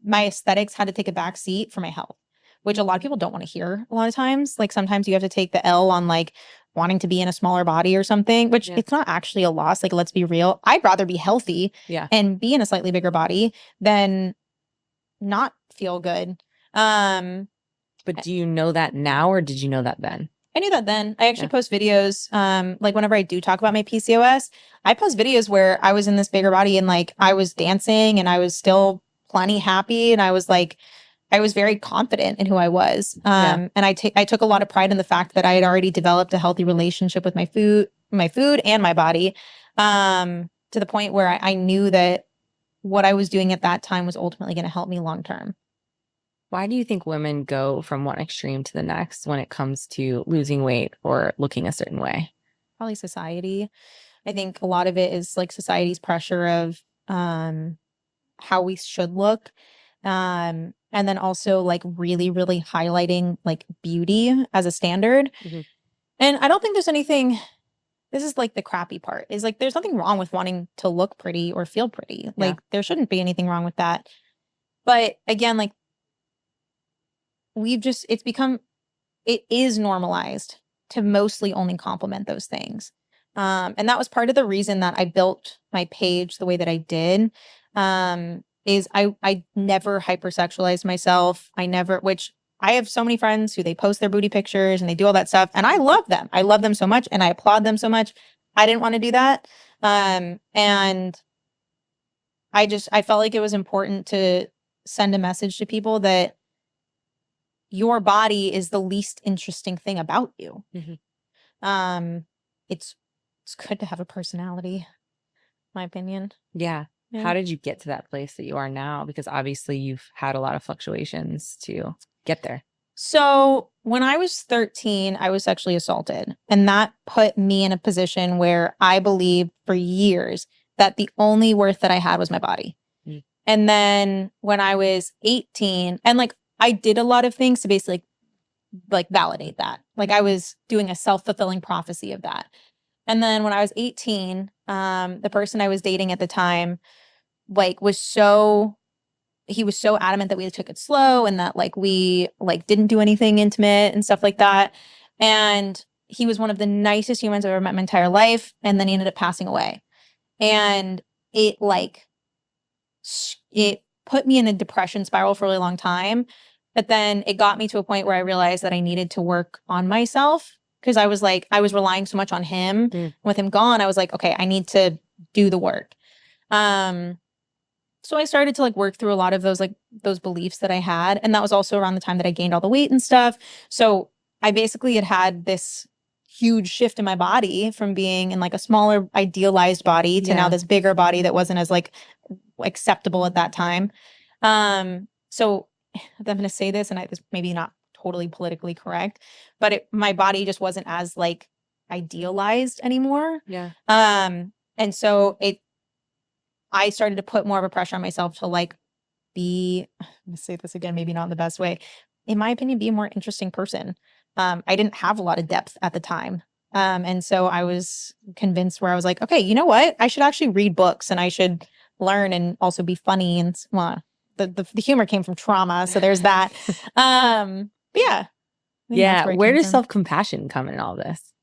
my aesthetics had to take a back seat for my health, which a lot of people don't want to hear a lot of times. Like sometimes you have to take the L on like wanting to be in a smaller body or something, which it's not actually a loss. Like, let's be real. I'd rather be healthy and be in a slightly bigger body than not feel good. But do you know that now or did you know that then? I knew that then. I actually post videos, like whenever I do talk about my PCOS, I post videos where I was in this bigger body and like I was dancing and I was still plenty happy and I was very confident in who I was. And I took a lot of pride in the fact that I had already developed a healthy relationship with my food and my body, to the point where I knew that what I was doing at that time was ultimately going to help me long term. Why do you think women go from one extreme to the next when it comes to losing weight or looking a certain way? Probably society. I think a lot of it is like society's pressure of how we should look. And then also like really, really highlighting like beauty as a standard. Mm-hmm. And I don't think there's anything, this is like the crappy part, is like there's nothing wrong with wanting to look pretty or feel pretty. Like there shouldn't be anything wrong with that. But again, like it is normalized to mostly only compliment those things. And that was part of the reason that I built my page the way that I did. Is I never hypersexualized myself. Which I have so many friends who they post their booty pictures and they do all that stuff. And I love them. I love them so much and I applaud them so much. I didn't want to do that. And I felt like it was important to send a message to people that your body is the least interesting thing about you. Mm-hmm. It's good to have a personality, my opinion. Yeah. How did you get to that place that you are now? Because obviously you've had a lot of fluctuations to get there. So when I was 13, I was sexually assaulted. And that put me in a position where I believed for years that the only worth that I had was my body. Mm. And then when I was 18, and like I did a lot of things to basically like validate that. Like I was doing a self-fulfilling prophecy of that. And then when I was 18, the person I was dating at the time, like he was so adamant that we took it slow and that like we like didn't do anything intimate and stuff like that. And he was one of the nicest humans I've ever met in my entire life. And then he ended up passing away. And it put me in a depression spiral for a really long time. But then it got me to a point where I realized that I needed to work on myself because I was relying so much on him. With him gone, I was like, okay, I need to do the work. So I started to like work through a lot of those beliefs that I had. And that was also around the time that I gained all the weight and stuff. So I basically had this huge shift in my body from being in like a smaller idealized body to now this bigger body that wasn't as like acceptable at that time. So I'm going to say this, and this maybe not totally politically correct, but my body just wasn't as like idealized anymore. Yeah. And so I started to put more of a pressure on myself to like I'm going to say this again, maybe not in the best way, in my opinion, be a more interesting person. I didn't have a lot of depth at the time. And so I was convinced where I was like, okay, you know what? I should actually read books and I should learn and also be funny. And well, the humor came from trauma. So there's that. But yeah. Yeah. Where does self-compassion come in all this?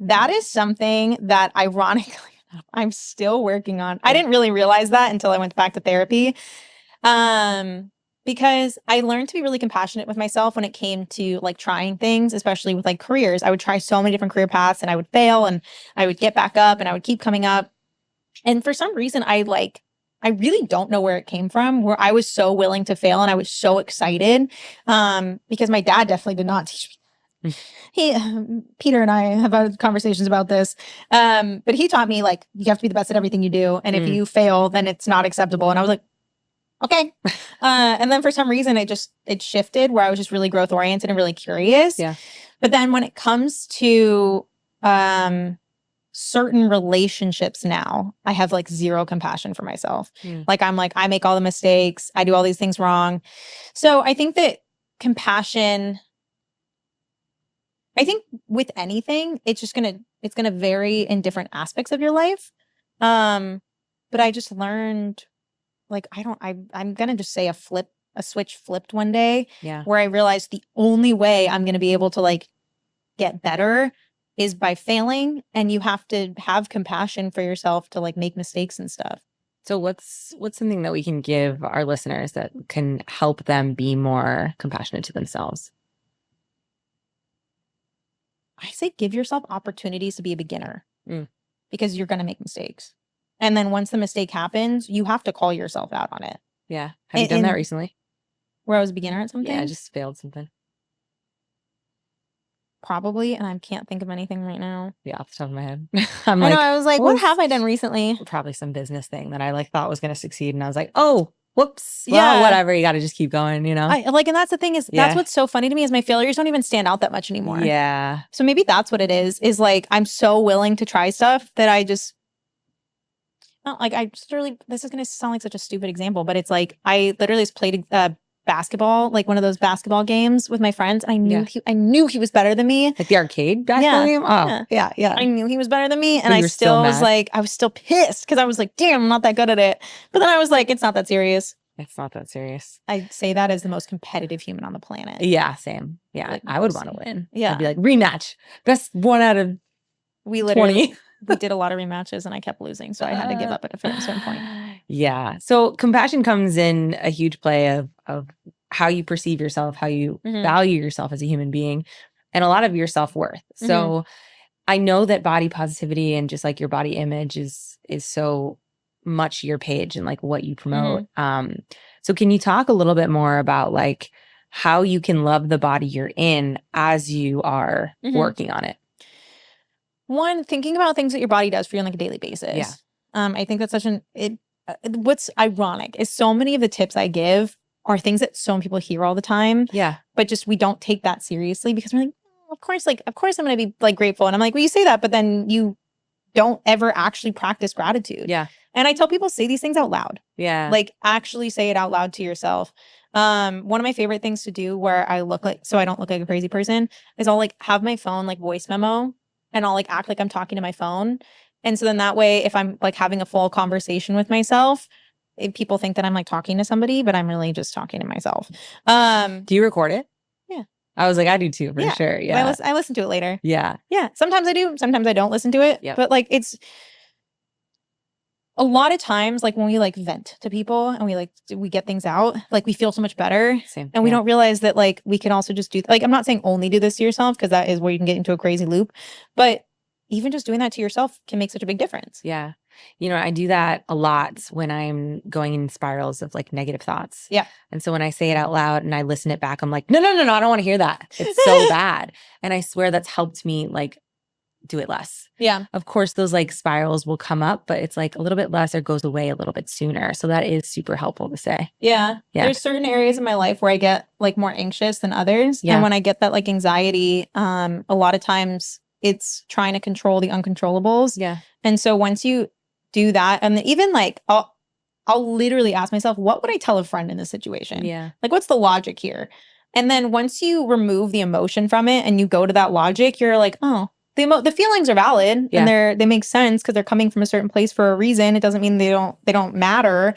That is something that ironically I'm still working on. I didn't really realize that until I went back to therapy. Because I learned to be really compassionate with myself when it came to like trying things, especially with like careers. I would try so many different career paths and I would fail and I would get back up and I would keep coming up. And for some reason, I really don't know where it came from, where I was so willing to fail and I was so excited. Because my dad definitely did not teach me. Peter and I have had conversations about this. But he taught me like, you have to be the best at everything you do. And if you fail, then it's not acceptable. And I was like, okay. And then for some reason it shifted where I was just really growth oriented and really curious. Yeah. But then when it comes to certain relationships now, I have like zero compassion for myself. Like I'm like, I make all the mistakes. I do all these things wrong. So I think that compassion, I think with anything, it's gonna vary in different aspects of your life. But I just learned like, I'm going to just say a switch flipped one day where I realized the only way I'm going to be able to like get better is by failing. And you have to have compassion for yourself to like make mistakes and stuff. So what's something that we can give our listeners that can help them be more compassionate to themselves? I say give yourself opportunities to be a beginner because you're going to make mistakes. And then once the mistake happens, you have to call yourself out on it. Yeah. Have you done that recently? Where I was a beginner at something? Yeah, I just failed something. Probably. And I can't think of anything right now. Yeah, off the top of my head. I was like, what have I done recently? Probably some business thing that I like thought was going to succeed. And I was like, oh, whoops. Well, whatever. You got to just keep going, you know? And that's the thing is, that's what's so funny to me is my failures don't even stand out that much anymore. Yeah. So maybe that's what it is like, I'm so willing to try stuff that I just, not like this is going to sound like such a stupid example, but it's like, I literally just played basketball, like one of those basketball games with my friends. And I knew he was better than me. Like the arcade basketball game? Oh. Yeah. I knew he was better than me. And I still was like, I was still pissed because I was like, damn, I'm not that good at it. But then I was like, it's not that serious. It's not that serious. I say that as the most competitive human on the planet. Yeah, same. Yeah, like, I would want to win. Yeah. I'd be like, rematch. Best one out of 20. We did a lot of rematches and I kept losing. So I had to give up at a certain point. Yeah. So compassion comes in a huge play of how you perceive yourself, how you value yourself as a human being, and a lot of your self-worth. So I know that body positivity and just like your body image is so much your page and like what you promote. So can you talk a little bit more about like how you can love the body you're in as you are working on it? One, thinking about things that your body does for you on like a daily basis. Yeah. I think that's such what's ironic is so many of the tips I give are things that so many people hear all the time. Yeah. But just we don't take that seriously because we're like, of course I'm going to be like grateful. And I'm like, well, you say that, but then you don't ever actually practice gratitude. Yeah. And I tell people, say these things out loud. Yeah. Like actually say it out loud to yourself. One of my favorite things to do where I look like, so I don't look like a crazy person, is I'll like have my phone like voice memo and I'll like act like I'm talking to my phone. And so then that way, if I'm like having a full conversation with myself, people think that I'm like talking to somebody, but I'm really just talking to myself. Do you record it? Yeah. I was like, I do too, for sure. Yeah. I listen to it later. Yeah. Yeah. Sometimes I do. Sometimes I don't listen to it. Yep. But like it's a lot of times, like when we like vent to people and we get things out, like we feel so much better. Same. And we don't realize that like we can also just do like, I'm not saying only do this to yourself because that is where you can get into a crazy loop, but even just doing that to yourself can make such a big difference. Yeah. You know, I do that a lot when I'm going in spirals of like negative thoughts. Yeah. And so when I say it out loud and I listen it back, I'm like, no, I don't want to hear that. It's so bad. And I swear that's helped me like do it less. Yeah. Of course, those like spirals will come up, but it's like a little bit less or goes away a little bit sooner. So that is super helpful to say. Yeah. There's certain areas in my life where I get like more anxious than others. Yeah. And when I get that like anxiety, a lot of times it's trying to control the uncontrollables. Yeah. And so once you do that, and even like I'll literally ask myself, what would I tell a friend in this situation? Yeah. Like, what's the logic here? And then once you remove the emotion from it and you go to that logic, you're like, oh, the feelings are valid and they make sense because they're coming from a certain place for a reason. It doesn't mean they don't matter,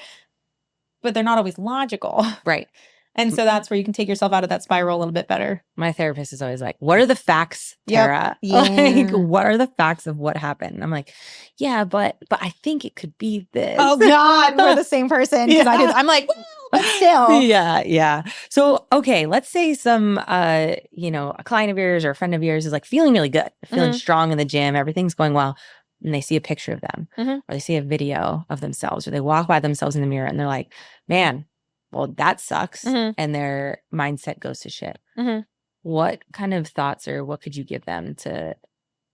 but they're not always logical. Right. And so that's where you can take yourself out of that spiral a little bit better. My therapist is always like, what are the facts, Tara? Yep. Like, what are the facts of what happened? And I'm like, yeah, but I think it could be this. Oh God, we're the same person. Yeah. I'm like, well, but still. Yeah. So, okay, let's say some, a client of yours or a friend of yours is like feeling really good, feeling strong in the gym, everything's going well. And they see a picture of them or they see a video of themselves or they walk by themselves in the mirror and they're like, man, well, that sucks. And their mindset goes to shit. What kind of thoughts or what could you give them to?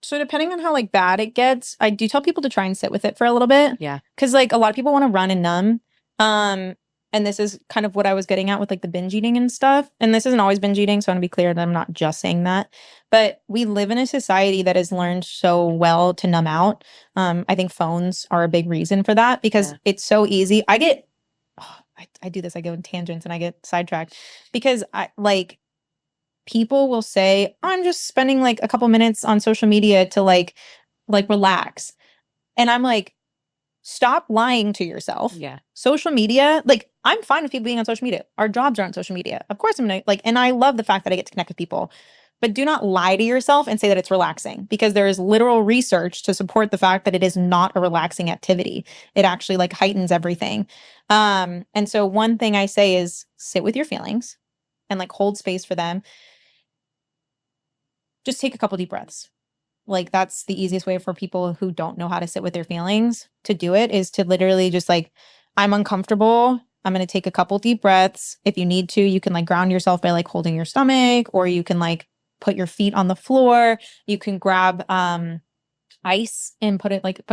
So depending on how like bad it gets, I do tell people to try and sit with it for a little bit. Yeah. Cause like a lot of people want to run and numb. And this is kind of what I was getting at with like the binge eating and stuff. And this isn't always binge eating. So I want to be clear that I'm not just saying that. But we live in a society that has learned so well to numb out. I think phones are a big reason for that because it's so easy. I do this. I go in tangents and I get sidetracked because people will say, I'm just spending like a couple minutes on social media to like relax. And I'm like, stop lying to yourself. Yeah. Social media, like I'm fine with people being on social media. Our jobs are on social media. Of course I'm gonna and I love the fact that I get to connect with people. But do not lie to yourself and say that it's relaxing because there is literal research to support the fact that it is not a relaxing activity. It actually like heightens everything. And so one thing I say is sit with your feelings and like hold space for them. Just take a couple deep breaths. Like that's the easiest way for people who don't know how to sit with their feelings to do it is to literally just like, I'm uncomfortable. I'm going to take a couple deep breaths. If you need to, you can like ground yourself by like holding your stomach or you can like put your feet on the floor. You can grab ice and put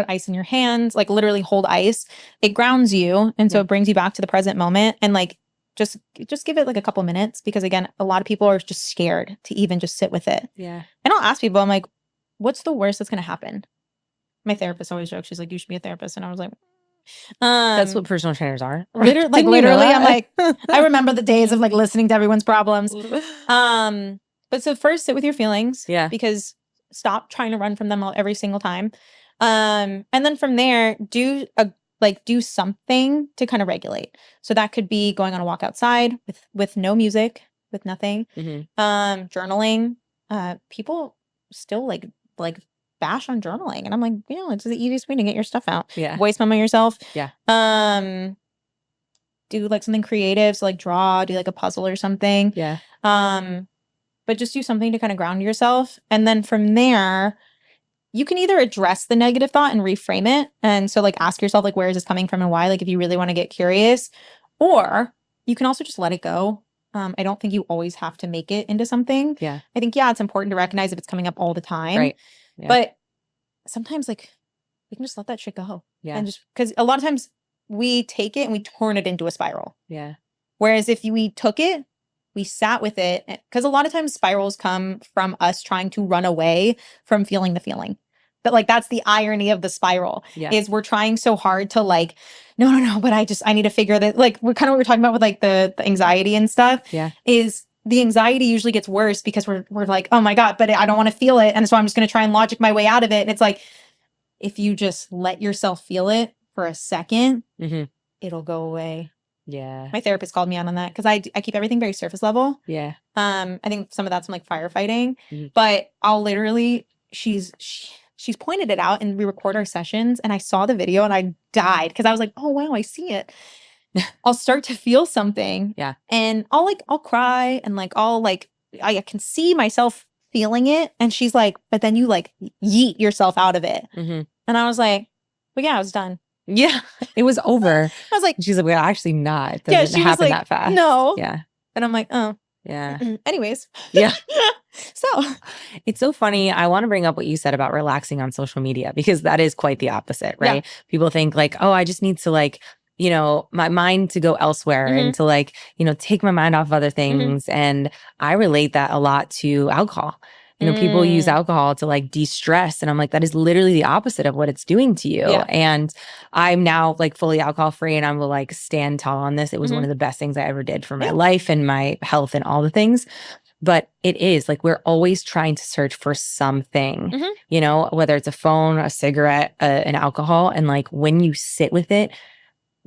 ice in your hands, like literally hold ice. It grounds you. And so it brings you back to the present moment and like, just give it like a couple minutes because again, a lot of people are just scared to even just sit with it. Yeah. And I'll ask people, I'm like, what's the worst that's going to happen? My therapist always jokes. She's like, you should be a therapist. And I was like, that's what personal trainers are. Literally, I'm like, I remember the days of like listening to everyone's problems. But so first sit with your feelings. Yeah. Because stop trying to run from them every single time. And then from there, do something to kind of regulate. So that could be going on a walk outside with no music, with nothing. Journaling. People still like bash on journaling. And I'm like, it's the easiest way to get your stuff out. Yeah. Voice memo yourself. Yeah. Do like something creative. So like draw, do like a puzzle or something. Yeah. But just do something to kind of ground yourself. And then from there, you can either address the negative thought and reframe it. And so like ask yourself, like, where is this coming from and why? Like if you really want to get curious, or you can also just let it go. I don't think you always have to make it into something. Yeah. I think, it's important to recognize if it's coming up all the time. Right. Yeah. But sometimes like we can just let that shit go. Yeah. And just because a lot of times we take it and we turn it into a spiral. Yeah. Whereas if we took it, we sat with it, because a lot of times spirals come from us trying to run away from feeling the feeling. But like, that's the irony of the spiral is we're trying so hard to like, no, but I need to figure that, like, we're kind of what we're talking about with like the anxiety and stuff is the anxiety usually gets worse because we're like, oh my God, but I don't want to feel it. And so I'm just going to try and logic my way out of it. And it's like, if you just let yourself feel it for a second, it'll go away. Yeah. My therapist called me out on that because I keep everything very surface level. Yeah. I think some of that's from like firefighting, but I'll literally, she's pointed it out and we record our sessions and I saw the video and I died because I was like, oh wow, I see it. I'll start to feel something. Yeah. And I'll cry and like, I can see myself feeling it. And she's like, but then you like yeet yourself out of it. And I was like, well, yeah, I was done. Yeah. It was over. I was like, she's like, well, actually not. It doesn't happen that fast. No. Yeah. And I'm like, oh. Yeah. Anyways. Yeah. So it's so funny. I want to bring up what you said about relaxing on social media because that is quite the opposite, right? Yeah. People think like, oh, I just need to like, you know, my mind to go elsewhere and to like, you know, take my mind off of other things. And I relate that a lot to alcohol. You know, people use alcohol to like de-stress. And I'm like, that is literally the opposite of what it's doing to you. Yeah. And I'm now like fully alcohol free and I will like stand tall on this. It was one of the best things I ever did for my life and my health and all the things. But it is like, we're always trying to search for something, you know, whether it's a phone, a cigarette, an alcohol. And like, when you sit with it,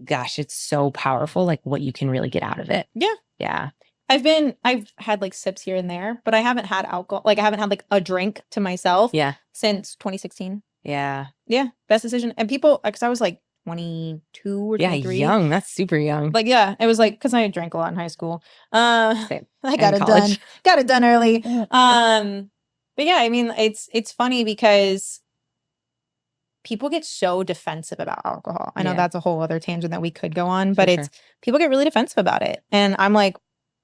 gosh, it's so powerful, like what you can really get out of it. Yeah. Yeah. I've had like sips here and there, but I haven't had alcohol. Like I haven't had like a drink to myself since 2016. Yeah. Yeah. Best decision. And people, because I was like 22 or 23. Yeah, young. That's super young. Like, yeah, it was like, because I drank a lot in high school. Same. I got it done. Got it done early. But yeah, I mean, it's funny because people get so defensive about alcohol. I know that's a whole other tangent that we could go on, but people get really defensive about it. And I'm like,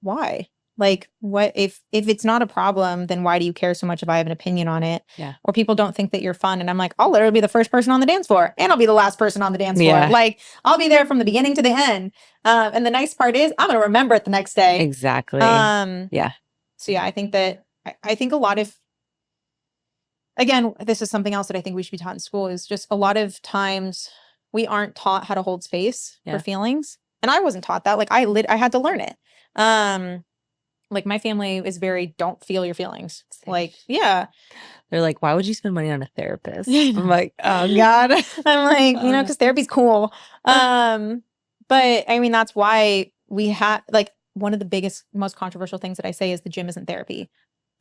why? Like, what if it's not a problem, then why do you care so much if I have an opinion on it? Yeah. Or people don't think that you're fun. And I'm like, I'll literally be the first person on the dance floor and I'll be the last person on the dance floor. Like, I'll be there from the beginning to the end. And the nice part is I'm going to remember it the next day. Exactly. Yeah. So yeah, I think that, I think a lot of, again, this is something else that I think we should be taught in school is just a lot of times we aren't taught how to hold space for feelings. And I wasn't taught that. Like I had to learn it. Like my family is very, don't feel your feelings. Like, yeah. They're like, why would you spend money on a therapist? I'm like, oh God. I'm like, you know, because therapy's cool. But I mean, that's why we have, like, one of the biggest, most controversial things that I say is the gym isn't therapy.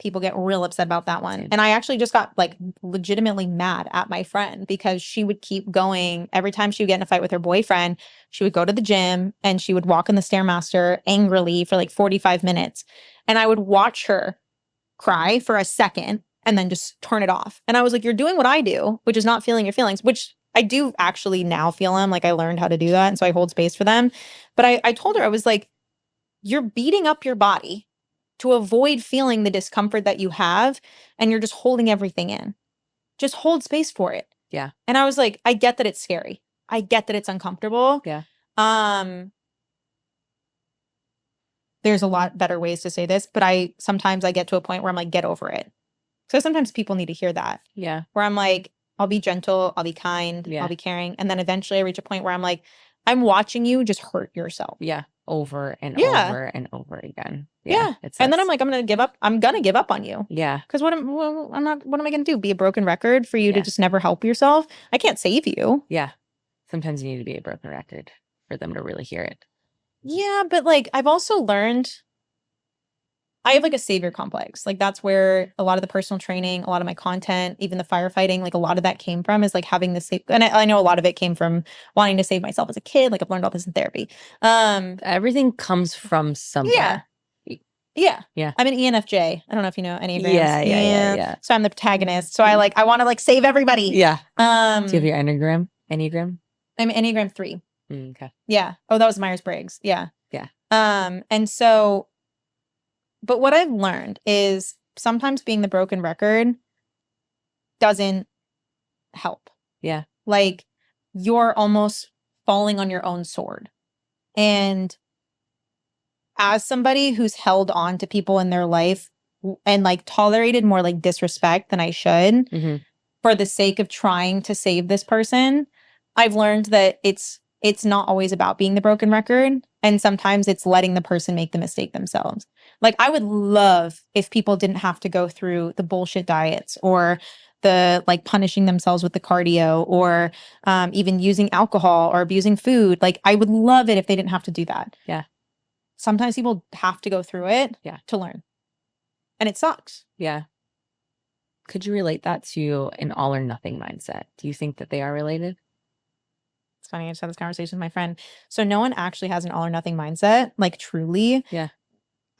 People get real upset about that one. And I actually just got like legitimately mad at my friend because she would keep going. Every time she would get in a fight with her boyfriend, she would go to the gym and she would walk in the Stairmaster angrily for like 45 minutes. And I would watch her cry for a second and then just turn it off. And I was like, you're doing what I do, which is not feeling your feelings, which I do actually now feel them. Like I learned how to do that. And so I hold space for them. But I told her, I was like, you're beating up your body to avoid feeling the discomfort that you have, and you're just holding everything in. Just hold space for it. Yeah. And I was like, I get that it's scary. I get that it's uncomfortable. Yeah. There's a lot better ways to say this, but sometimes I get to a point where I'm like, get over it. So sometimes people need to hear that. Yeah. Where I'm like, I'll be gentle, I'll be kind, I'll be caring. And then eventually I reach a point where I'm like, I'm watching you just hurt yourself. Yeah. Over and over and over again. Yeah. And then I'm like, I'm going to give up. I'm going to give up on you. Yeah. Because what am I going to do? Be a broken record for you to just never help yourself? I can't save you. Yeah. Sometimes you need to be a broken record for them to really hear it. Yeah. But like, I've also learned I have like a savior complex. Like that's where a lot of the personal training, a lot of my content, even the firefighting, like a lot of that came from is like having this safe. And I know a lot of it came from wanting to save myself as a kid. Like I've learned all this in therapy. Everything comes from somewhere. Yeah. Yeah. I'm an ENFJ. I don't know if you know Enneagrams. Yeah. So I'm the protagonist. So I want to like save everybody. Yeah. Do you have your Enneagram? I'm Enneagram 3. Okay. Yeah. Oh, that was Myers-Briggs. Yeah. Yeah. And so, but what I've learned is sometimes being the broken record doesn't help. Yeah. Like you're almost falling on your own sword. And as somebody who's held on to people in their life and like tolerated more like disrespect than I should, for the sake of trying to save this person, I've learned that it's not always about being the broken record. And sometimes it's letting the person make the mistake themselves. Like, I would love if people didn't have to go through the bullshit diets or the like punishing themselves with the cardio or even using alcohol or abusing food. Like, I would love it if they didn't have to do that. Yeah. Sometimes people have to go through it to learn. And it sucks. Yeah. Could you relate that to an all or nothing mindset? Do you think that they are related? It's funny. I just had this conversation with my friend. So no one actually has an all or nothing mindset, like truly. Yeah.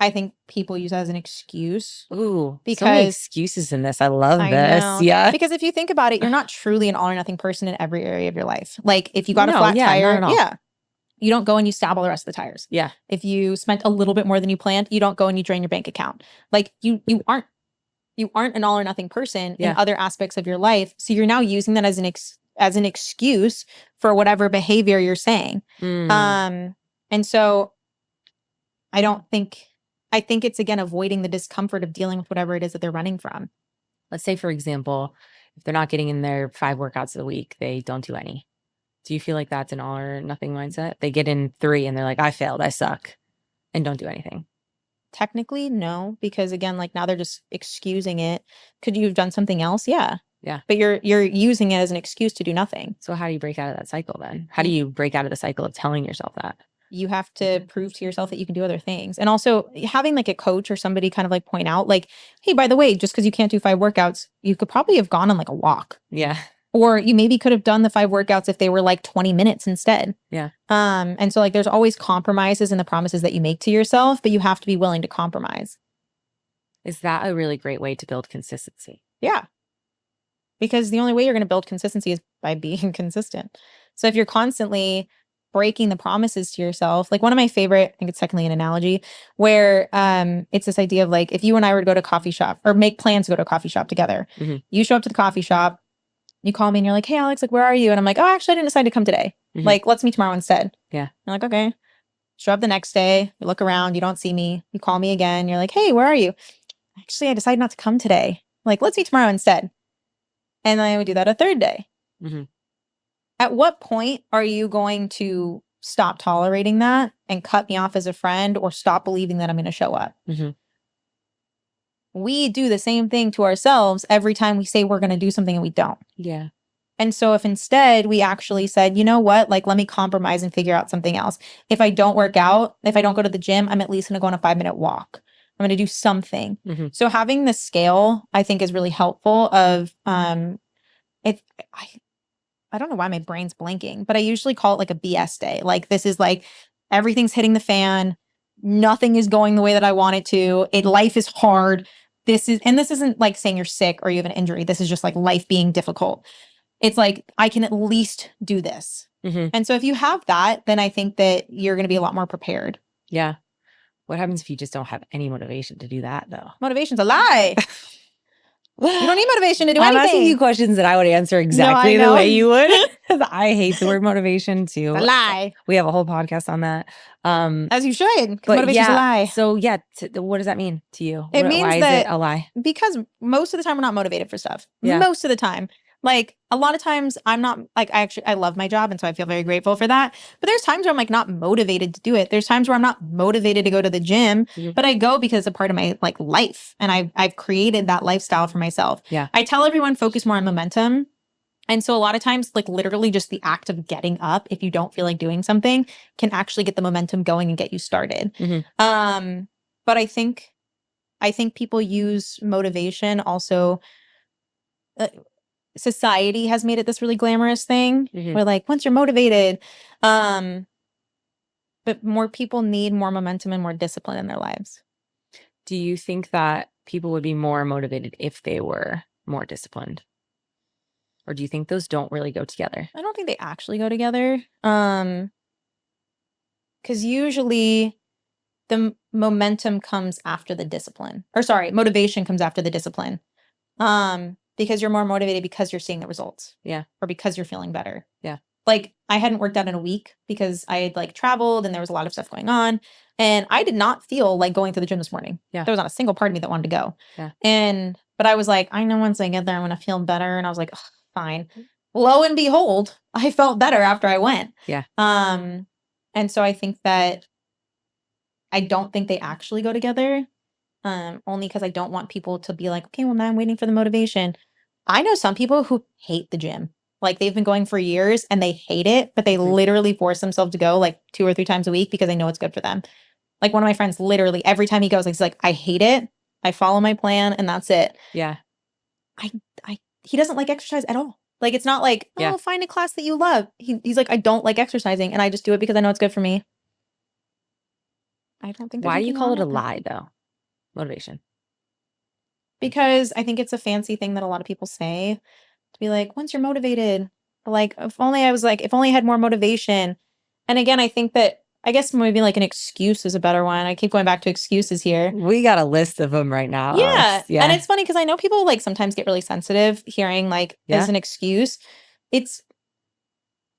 I think people use that as an excuse. Ooh, because so many excuses in this. I love this. Know. Yeah. Because if you think about it, you're not truly an all or nothing person in every area of your life. Like, if you got a No, flat yeah, tire, not at all. yeah, you don't go and you stab all the rest of the tires. Yeah. If you spent a little bit more than you planned, you don't go and you drain your bank account. Like, you aren't an all or nothing person in other aspects of your life. So you're now using that as an excuse for whatever behavior you're saying. And so I think it's, again, avoiding the discomfort of dealing with whatever it is that they're running from. Let's say, for example, if they're not getting in their 5 workouts a week, they don't do any. Do you feel like that's an all or nothing mindset? They get in 3 and they're like, I failed, I suck, and don't do anything. Technically, no, because again, like, now they're just excusing it. Could you have done something else? Yeah. Yeah. But you're using it as an excuse to do nothing. So how do you break out of that cycle then? How do you break out of the cycle of telling yourself that? You have to prove to yourself that you can do other things. And also having like a coach or somebody kind of like point out like, hey, by the way, just because you can't do 5 workouts, you could probably have gone on like a walk. Yeah. Or you maybe could have done the 5 workouts if they were like 20 minutes instead. Yeah. And so like there's always compromises in the promises that you make to yourself, but you have to be willing to compromise. Is that a really great way to build consistency? Yeah. Because the only way you're going to build consistency is by being consistent. So if you're constantly breaking the promises to yourself, like one of my favorite, I think it's technically an analogy, where it's this idea of like, if you and I were to go to a coffee shop or make plans to go to a coffee shop together, you show up to the coffee shop, you call me and you're like, hey, Alex, like, where are you? And I'm like, oh, actually, I didn't decide to come today. Like, let's meet tomorrow instead. Yeah. You're like, okay. Show up the next day, you look around, you don't see me, you call me again, you're like, hey, where are you? Actually, I decided not to come today. Like, let's meet tomorrow instead. And then I would do that a third day. At what point are you going to stop tolerating that and cut me off as a friend or stop believing that I'm going to show up? We do the same thing to ourselves every time we say we're going to do something and we don't. Yeah. And so if instead we actually said, you know what, like, let me compromise and figure out something else. If I don't work out, if I don't go to the gym, I'm at least going to go on a 5-minute walk. I'm going to do something. So having the scale, I think, is really helpful of, I don't know why my brain's blanking, but I usually call it like a BS day. Like, this is like, everything's hitting the fan. Nothing is going the way that I want it to. Life is hard. This isn't like saying you're sick or you have an injury. This is just like life being difficult. It's like, I can at least do this. And so if you have that, then I think that you're going to be a lot more prepared. Yeah. What happens if you just don't have any motivation to do that, though? Motivation's a lie. You don't need motivation to do anything. I'm asking you questions that I would answer exactly the way you would. I hate the word motivation too. It's a lie. We have a whole podcast on that. As you should. But motivation's a lie. So yeah, what does that mean to you? It means why that is it a lie? Because most of the time we're not motivated for stuff. Yeah. Most of the time. Like, a lot of times I'm not, like, I love my job, and so I feel very grateful for that. But there's times where I'm like not motivated to do it. There's times where I'm not motivated to go to the gym, but I go because it's a part of my like life, and I've created that lifestyle for myself. Yeah. I tell everyone focus more on momentum. And so a lot of times, like, literally just the act of getting up, if you don't feel like doing something, can actually get the momentum going and get you started. But I think people use motivation also. Society has made it this really glamorous thing where, like, once you're motivated, but more people need more momentum and more discipline in their lives. Do you think that people would be more motivated if they were more disciplined? Or do you think those don't really go together? I don't think they actually go together. Because usually the momentum comes after the discipline. Or sorry, motivation comes after the discipline. Because you're more motivated because you're seeing the results. Yeah. Or because you're feeling better. Yeah. Like, I hadn't worked out in a week because I had like traveled and there was a lot of stuff going on. And I did not feel like going to the gym this morning. Yeah. There was not a single part of me that wanted to go. Yeah. But I was like, I know once I get there, I'm going to feel better. And I was like, "Ugh, fine. Lo and behold, I felt better after I went. Yeah. And so I think that I don't think they actually go together. Only because I don't want people to be like, okay, well, now I'm waiting for the motivation. I know some people who hate the gym. Like they've been going for years and they hate it, but they literally force themselves to go like 2 or 3 times a week because they know it's good for them. Like one of my friends, literally every time he goes, he's like, I hate it. I follow my plan and that's it. Yeah. He doesn't like exercise at all. Like it's not like, oh, find a class that you love. He's like, I don't like exercising and I just do it because I know it's good for me. I don't think. Why do you call it a lie though? Motivation. Because I think it's a fancy thing that a lot of people say to be like, once you're motivated, like if only I had more motivation. And again, I guess maybe like an excuse is a better one. I keep going back to excuses here. We got a list of them right now. Yeah. And it's funny because I know people like sometimes get really sensitive hearing like as an excuse.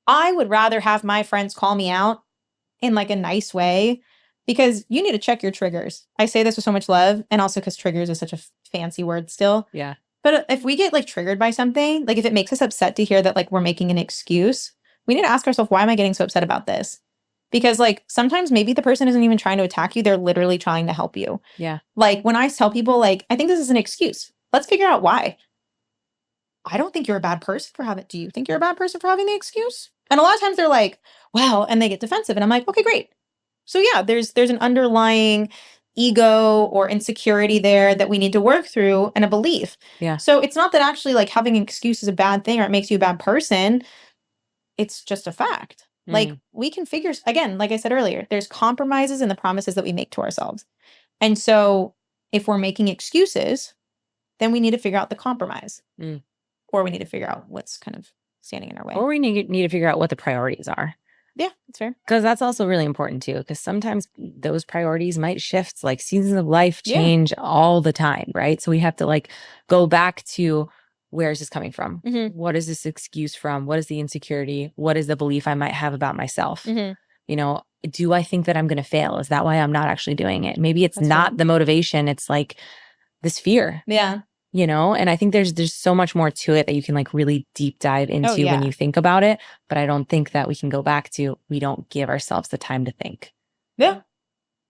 I would rather have my friends call me out in like a nice way because you need to check your triggers. I say this with so much love and also because triggers is such a fancy word still. Yeah. But if we get like triggered by something, like if it makes us upset to hear that like we're making an excuse, we need to ask ourselves, why am I getting so upset about this? Because like sometimes maybe the person isn't even trying to attack you. They're literally trying to help you. Yeah. Like when I tell people like, I think this is an excuse. Let's figure out why. I don't think you're a bad person for having, do you think you're a bad person for having the excuse? And a lot of times they're like, well, and they get defensive. And I'm like, okay, great. So yeah, there's an underlying ego or insecurity there that we need to work through and a belief. Yeah. So it's not that actually like having an excuse is a bad thing or it makes you a bad person. It's just a fact. Like we can figure, again, like I said earlier, there's compromises in the promises that we make to ourselves. And so if we're making excuses, then we need to figure out the compromise. Or we need to figure out what's kind of standing in our way. Or we need to figure out what the priorities are. Yeah, that's fair. Because that's also really important too. Because sometimes those priorities might shift. Like seasons of life change all the time, right? So we have to like go back to where is this coming from? What is this excuse from? What is the insecurity? What is the belief I might have about myself? You know, do I think that I'm going to fail? Is that why I'm not actually doing it? Maybe it's not the motivation. It's like this fear. Yeah. You know, and I think there's so much more to it that you can like really deep dive into when you think about it. But I don't think that we can go back to, we don't give ourselves the time to think. Yeah.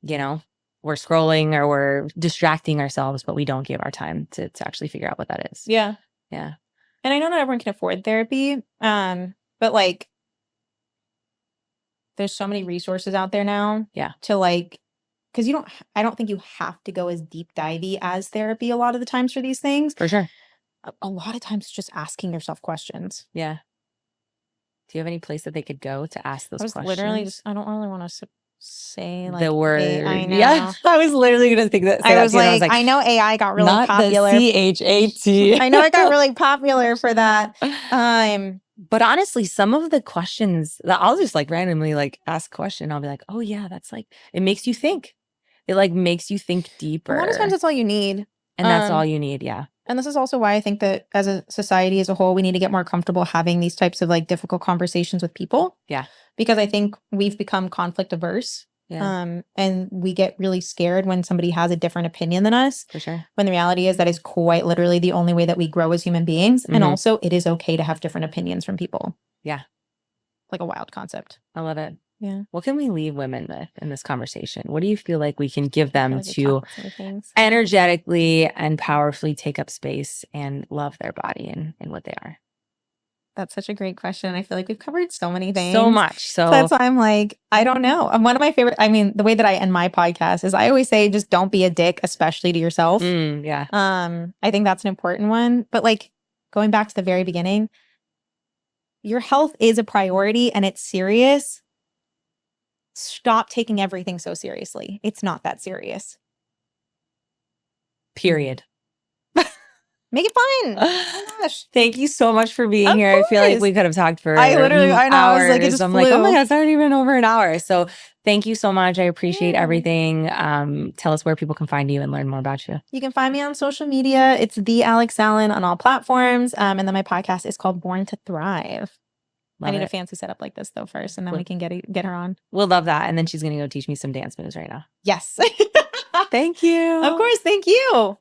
You know, we're scrolling or we're distracting ourselves, but we don't give our time to actually figure out what that is. Yeah. Yeah. And I know not everyone can afford therapy. But like, there's so many resources out there now. Yeah. To like, because I don't think you have to go as deep divey as therapy a lot of the times for these things. For sure. A lot of times just asking yourself questions. Yeah. Do you have any place that they could go to ask those questions? Literally just, I don't really want to say like the word. I know. Yeah. I was literally going to think that. I was like, I know AI got really popular. Not the CHAT. I know it got really popular for that. But honestly, some of the questions that I'll just like randomly like ask a question, I'll be like, oh yeah, that's like, it makes you think. It like makes you think deeper. A lot of times that's all you need. And that's all you need. Yeah. And this is also why I think that as a society as a whole, we need to get more comfortable having these types of like difficult conversations with people. Yeah. Because I think we've become conflict averse. Yeah. And we get really scared when somebody has a different opinion than us. For sure. When the reality is that is quite literally the only way that we grow as human beings. And also it is okay to have different opinions from people. Yeah. Like a wild concept. I love it. Yeah. What can we leave women with in this conversation? What do you feel like we can give them to energetically and powerfully take up space and love their body and what they are? That's such a great question. I feel like we've covered so many things. So much. So that's why I'm like, I don't know. One of my favorite, I mean, the way that I end my podcast is I always say, just don't be a dick, especially to yourself. Yeah. I think that's an important one. But like going back to the very beginning, your health is a priority and it's serious. Stop taking everything so seriously. It's not that serious. Period. Make it fun. Oh my gosh. Thank you so much for being here. Course. I feel like we could have talked for I know. hours. I was like, it just I'm flew. like, oh my God, it's already been over an hour. So thank you so much. I appreciate everything. Tell us where people can find you and learn more about you. You can find me on social media. It's the Alex Allen on all platforms. And then my podcast is called Born to Thrive. I need a fancy setup like this though first, and then we can get her on. We'll love that. And then she's going to go teach me some dance moves right now. Yes. Thank you. Of course. Thank you.